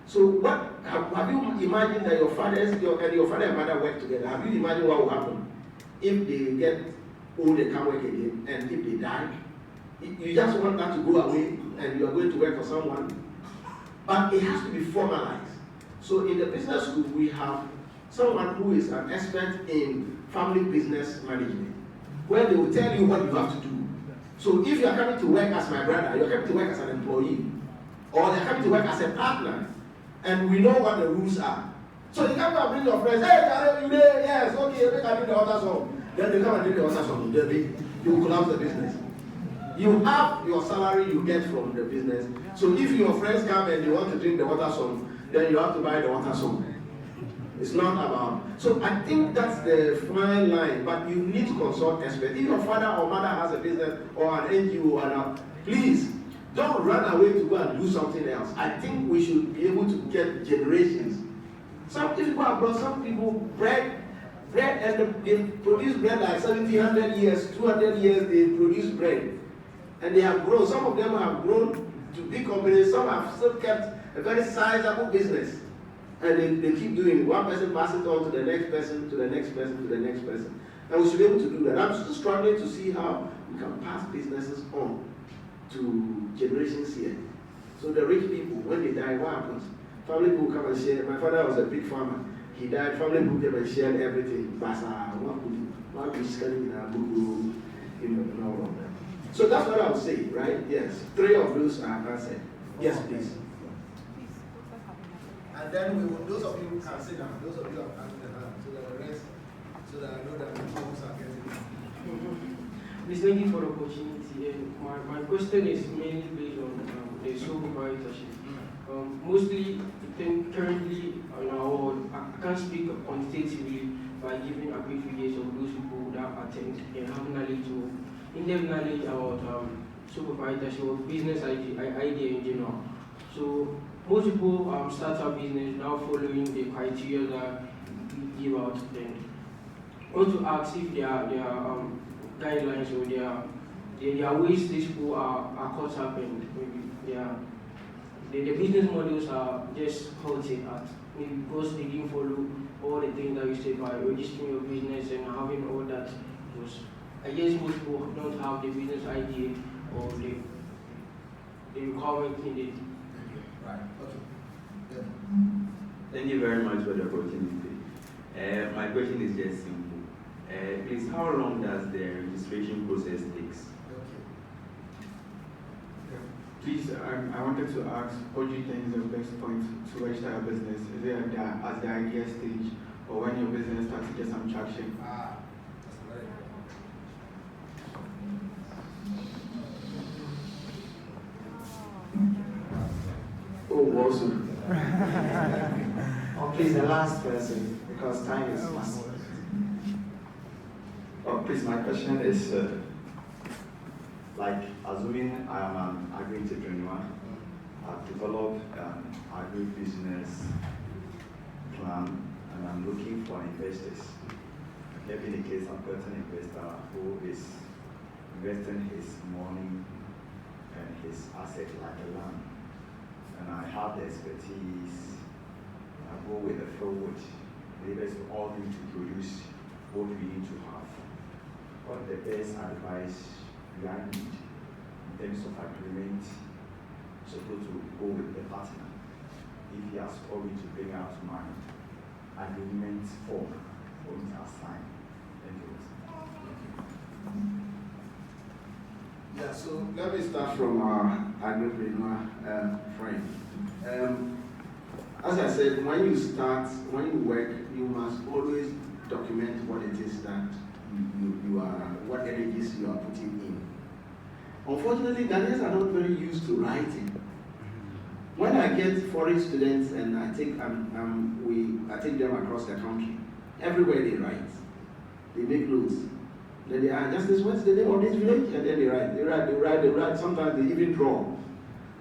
so what have you imagined that your father and mother work together? Have you imagined what will happen if they get old, they can't work again, and if they die? You just want that to go away and you are going to work for someone. But it has to be formalized. So in the business school, we have someone who is an expert in family business management, where they will tell you what you have to do. So if you are coming to work as my brother, you are coming to work as an employee, or you are coming to work as a partner, and we know what the rules are. So you come and bring your friends, hey, you there? Yes, okay, they can do the other song. Then they come and do the other song. You will collapse the business. You have your salary you get from the business. So if your friends come and they want to drink the water song, then you have to buy the water song. It's not about. So I think that's the fine line, but you need to consult experts. If your father or mother has a business or an NGO, please don't run away to go and do something else. I think we should be able to get generations. Some people have brought some people bread, and they produce bread like 70, 100 years, 200 years, they produce bread. And they have grown. Some of them have grown to big companies. Some have still kept a very sizable business. And they keep doing it. One person passes it on to the next person, to the next person, to the next person. And we should be able to do that. I'm still struggling to see how we can pass businesses on to generations here. So the rich people, when they die, what happens? Family people come and share. My father was a big farmer. He died. Family people came and shared everything. Basa, what could do? might be studying in our book, and all of that. So that's what I would say, right? Yes. 3 of those I have answered. Yes, please. And then we will, those of you who can sit down, those of you who have answered the hand, so that the rest, so that I know that the folks are getting it. Please, thank you for the opportunity. My question is mainly based on the sole proprietorship. Mostly, I think currently in our world, I can't speak quantitatively by giving a brief figures of those people that attend and have knowledge of, in-depth knowledge about sole proprietorship or business idea in general. So most people start a business now following the criteria that we give out. Then I want to ask if there are guidelines or there are ways these people are caught up in. Maybe the business models are just halted at maybe because they didn't follow all the things that you said by registering your business and having all that. Because I guess most people don't have the business idea or the requirement needed. Right, okay. Yeah. Thank you very much for the opportunity. My question is just simple. Please, how long does the registration process take? Please, I wanted to ask, what do you think is the best point to register a business? Is it at the idea stage, or when your business starts to get some traction? That's very good. Oh, awesome. Oh, please, the last person, because time is massive. Oh, please, my question is, like, assuming I am an agri-entrepreneur, I've developed an agri-business plan, and I'm looking for investors. Maybe in the case I've got an investor who is investing his money and his asset like a land, and I have the expertise. I go with the forward. Neighbors all need to produce what we need to have. What the best advice you need in terms of agreement, supposed to go with the partner. If he has called me to bring out my agreement form for me to assign. Thank you. Yeah, so let me start from our agripreneur friend. As I said, when you work, you must always document what it is that you are, what energies you are putting in. Unfortunately, Ghanaians are not very used to writing. When I get foreign students and I take them across the country, everywhere they write. They make notes. Then they ask, Justice, what's the name of this village? And then they write. Sometimes they even draw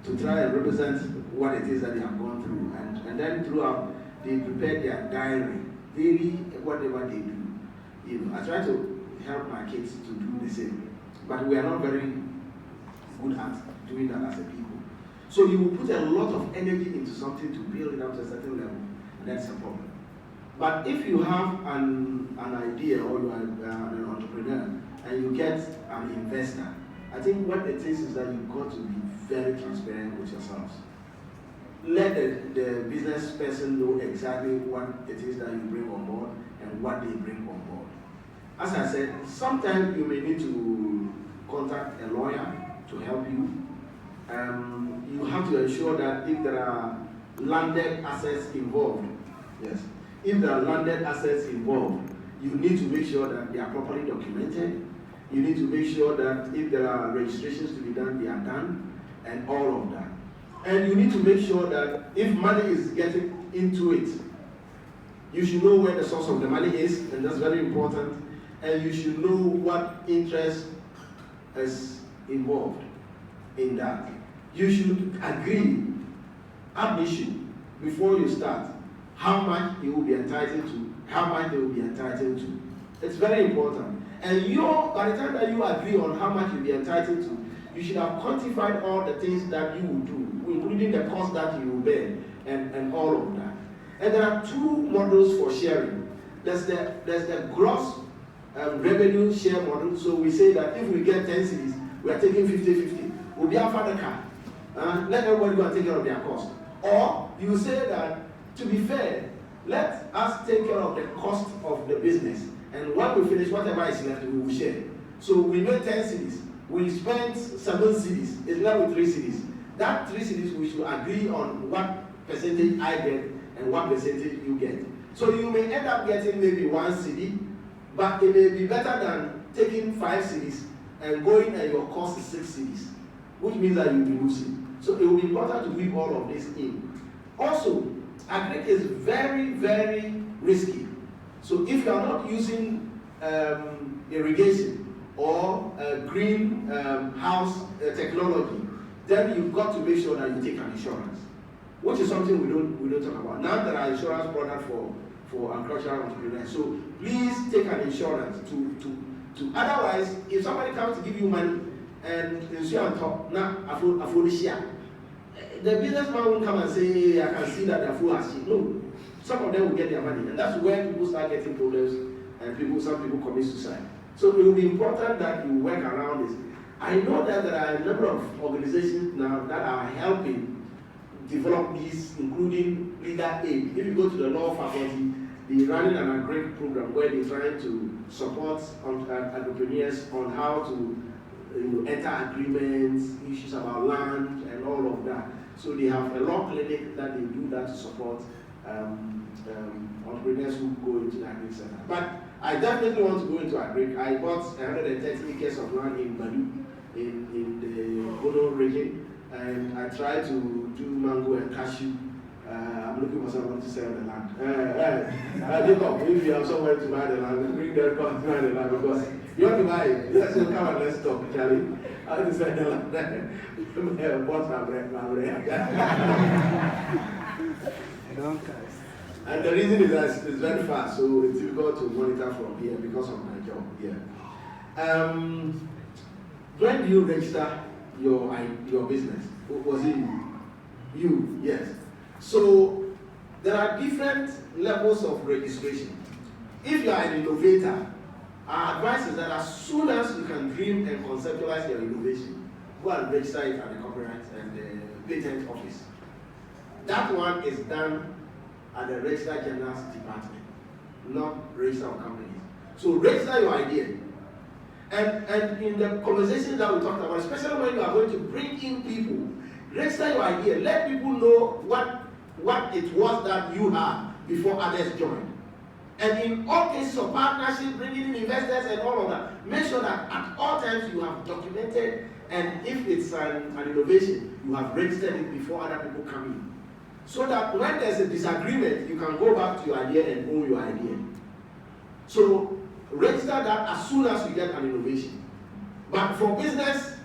to try and represent what it is that they have gone through. And then throughout, they prepare their diary, daily, whatever they do. You know, I try to help my kids to do the same. But we are not very good at doing that as a people. So you will put a lot of energy into something to build it up to a certain level, and that's a problem. But if you have an idea or you are an entrepreneur and you get an investor, I think what it is that you've got to be very transparent with yourselves. Let the business person know exactly what it is that you bring on board and what they bring on board. As I said, sometimes you may need to contact a lawyer to help you. You have to ensure that if there are landed assets involved, yes, if there are landed assets involved, you need to make sure that they are properly documented. You need to make sure that if there are registrations to be done, they are done, and all of that. And you need to make sure that if money is getting into it, you should know where the source of the money is, and that's very important. And you should know what interest is involved in that. You should agree, admission, before you start, how much you will be entitled to, how much they will be entitled to. It's very important. And by the time that you agree on how much you'll be entitled to, you should have quantified all the things that you will do, including the cost that you will bear, and all of that. And there are two models for sharing. There's the gross revenue share model. So we say that if we get 10 cities, we are taking 50-50. We'll be after the car. Let everybody go and take care of their cost. Or you say that, to be fair, let us take care of the cost of the business, And when we finish, whatever is left, we will share. So we made 10 CDs. We spent 7 CDs. It's left with 3 CDs. That 3 CDs, we should agree on what percentage I get and what percentage you get. So you may end up getting maybe 1 CD, but it may be better than taking 5 CDs and going and your cost is 6 CDs, which means that you'll be losing. So it will be important to weave all of this in. Also, agric is very, very risky. So if you are not using irrigation or greenhouse technology, then you've got to make sure that you take an insurance, which is something we don't talk about. Now there are insurance products for agricultural entrepreneurs. So please take an insurance to otherwise, if somebody comes to give you money and you on top, now I fully share. The businessman won't come and say, hey, I can see that the fool has shit. No. Some of them will get their money, and that's where people start getting problems, and some people commit suicide. So it will be important that you work around this. I know that there are a number of organizations now that are helping develop these, including Leader Aid. If you go to the law faculty, they're running an agric program where they're trying to support entrepreneurs on how to enter agreements, issues about land, and all of that. So they have a law clinic that they do that to support entrepreneurs who go into the agric sector. But I definitely want to go into agric. I bought 130 acres of land in Badu, in the Bono region, and I try to do mango and cashew. I'm looking for someone to sell the land. If you have somewhere to buy the land, bring them come to buy the land, because you want to buy it. Let's come and let's talk, Charlie. How to sell the land? What's my bread? And the reason is that it's very fast, so it's difficult to monitor from here because of my job here. When do you register your business? Was it you? Yes. So there are different levels of registration. If you are an innovator, our advice is that as soon as you can dream and conceptualize your innovation, go and register it at the copyright and the patent office. That one is done at the Register General's Department, not Register of Companies. So register your idea. And in the conversation that we talked about, especially when you are going to bring in people, register your idea. Let people know what it was that you had before others joined. And in all cases of partnership, bringing in investors and all of that, make sure that at all times you have documented, and if it's an innovation, you have registered it before other people come in. So that when there's a disagreement, you can go back to your idea and own your idea. So register that as soon as you get an innovation. But for business,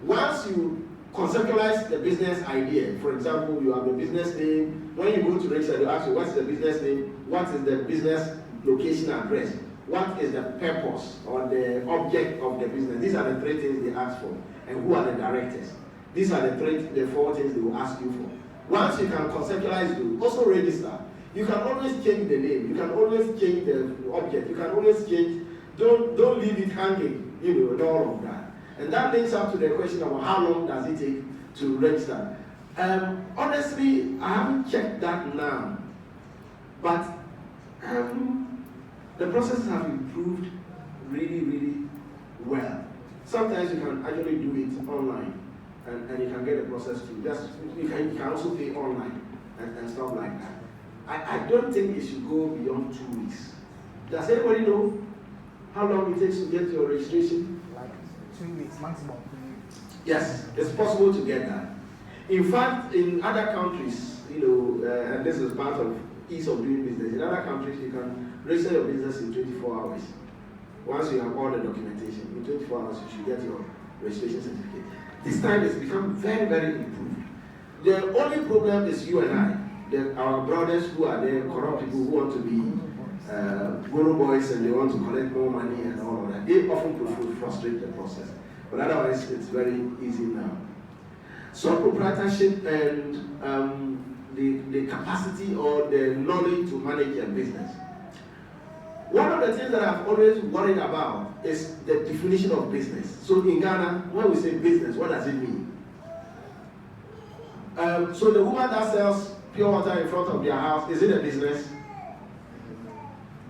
once you conceptualize the business idea, for example, you have a business name. When you go to register, they ask you, what's the business name? What is the business location address? What is the purpose or the object of the business? These are the 3 things they ask for. And who are the directors? These are the 4 things they will ask you for. Once you can conceptualize it, also register. You can always change the name. You can always change the object. You can always change. Don't leave it hanging, and all of that. And that links up to the question about how long does it take to register. Honestly, I haven't checked that now, but the processes have improved really, really well. Sometimes you can actually do it online. And you can get the process through. You can also pay online and stuff like that. I don't think it should go beyond 2 weeks. Does anybody know how long it takes to get your registration? Like 2 weeks maximum. Yes, it's possible to get that. In fact, in other countries, and this is part of ease of doing business. In other countries, you can register your business in 24 hours. Once you have all the documentation, in 24 hours you should get your registration certificate. This time it's become very, very improved. The only problem is you and I, our brothers who are there, corrupt people who want to be guru boys and they want to collect more money and all of that. They often frustrate the process. But otherwise, it's very easy now. So proprietorship and the capacity or the knowledge to manage your business. One of the things that I've always worried about is the definition of business. So in Ghana, when we say business, what does it mean? So the woman that sells pure water in front of their house, is it a business?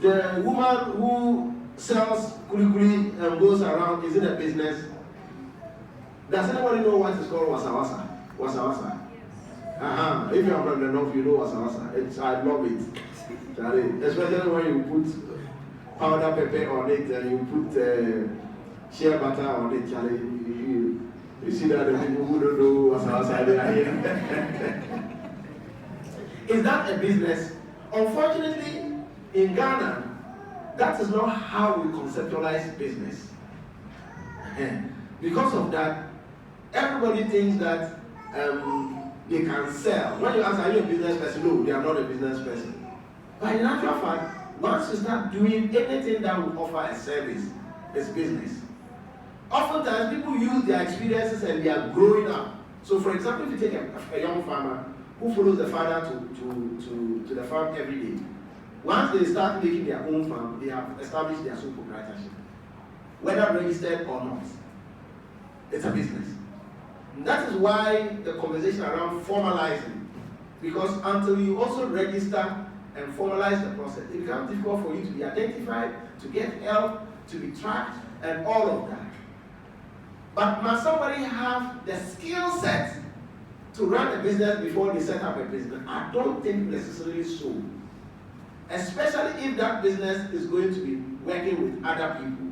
The woman who sells kuli and goes around, is it a business? Does anybody know what is called wasawasa? Wasawasa. If you are from the north, you know wasawasa. I love it. Especially when you put powder pepper on it and you put shea butter on it, Charlie. You see that the people who don't know wasawasa, they are here. Is that a business? Unfortunately, in Ghana, that is not how we conceptualize business. Because of that, everybody thinks that they can sell. When you ask, are you a business person? No, they are not a business person. But in actual fact, once you start doing anything that will offer a service, it's business. Oftentimes, people use their experiences and they are growing up. So, for example, if you take a young farmer who follows the father to the farm every day, once they start making their own farm, they have established their sole proprietorship. Whether registered or not, it's a business. And that is why the conversation around formalizing, because until you also register and formalize the process, it becomes difficult for you to be identified, to get help, to be tracked, and all of that. But must somebody have the skill set to run a business before they set up a business? I don't think necessarily so. Especially if that business is going to be working with other people.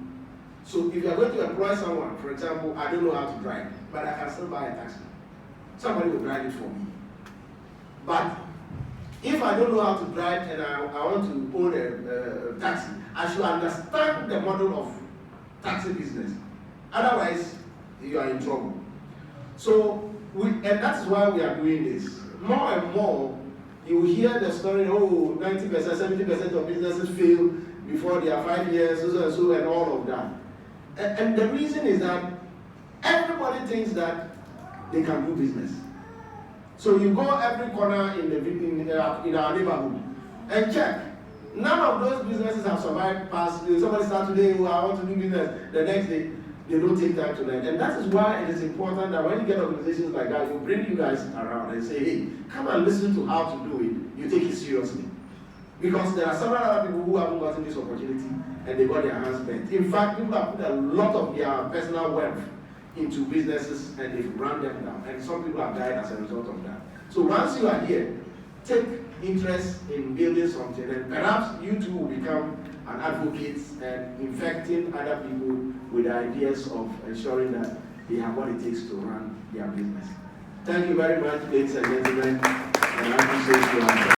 So if you are going to employ someone, for example, I don't know how to drive, but I can still buy a taxi. Somebody will drive it for me. But if I don't know how to drive and I want to own a taxi, I should understand the model of taxi business. Otherwise, you are in trouble. So, and that's why we are doing this. More and more, you hear the story, 90%, 70% of businesses fail before they are 5 years, so and all of that. And the reason is that everybody thinks that they can do business. So you go every corner in our neighborhood and check. None of those businesses have survived past. Somebody start today, I want to do business. The next day, they don't take time to learn. And that is why it is important that when you get organizations like that, you bring you guys around and say, hey, come and listen to how to do it. You take it seriously. Because there are several other people who haven't gotten this opportunity and they got their hands bent. In fact, people have put a lot of their personal wealth into businesses and they've run them down. And some people have died as a result of that. So once you are here, take interest in building something and perhaps you too will become an advocate and infecting other people with the ideas of ensuring that they have what it takes to run their business. Thank you very much, ladies and gentlemen, and I appreciate you.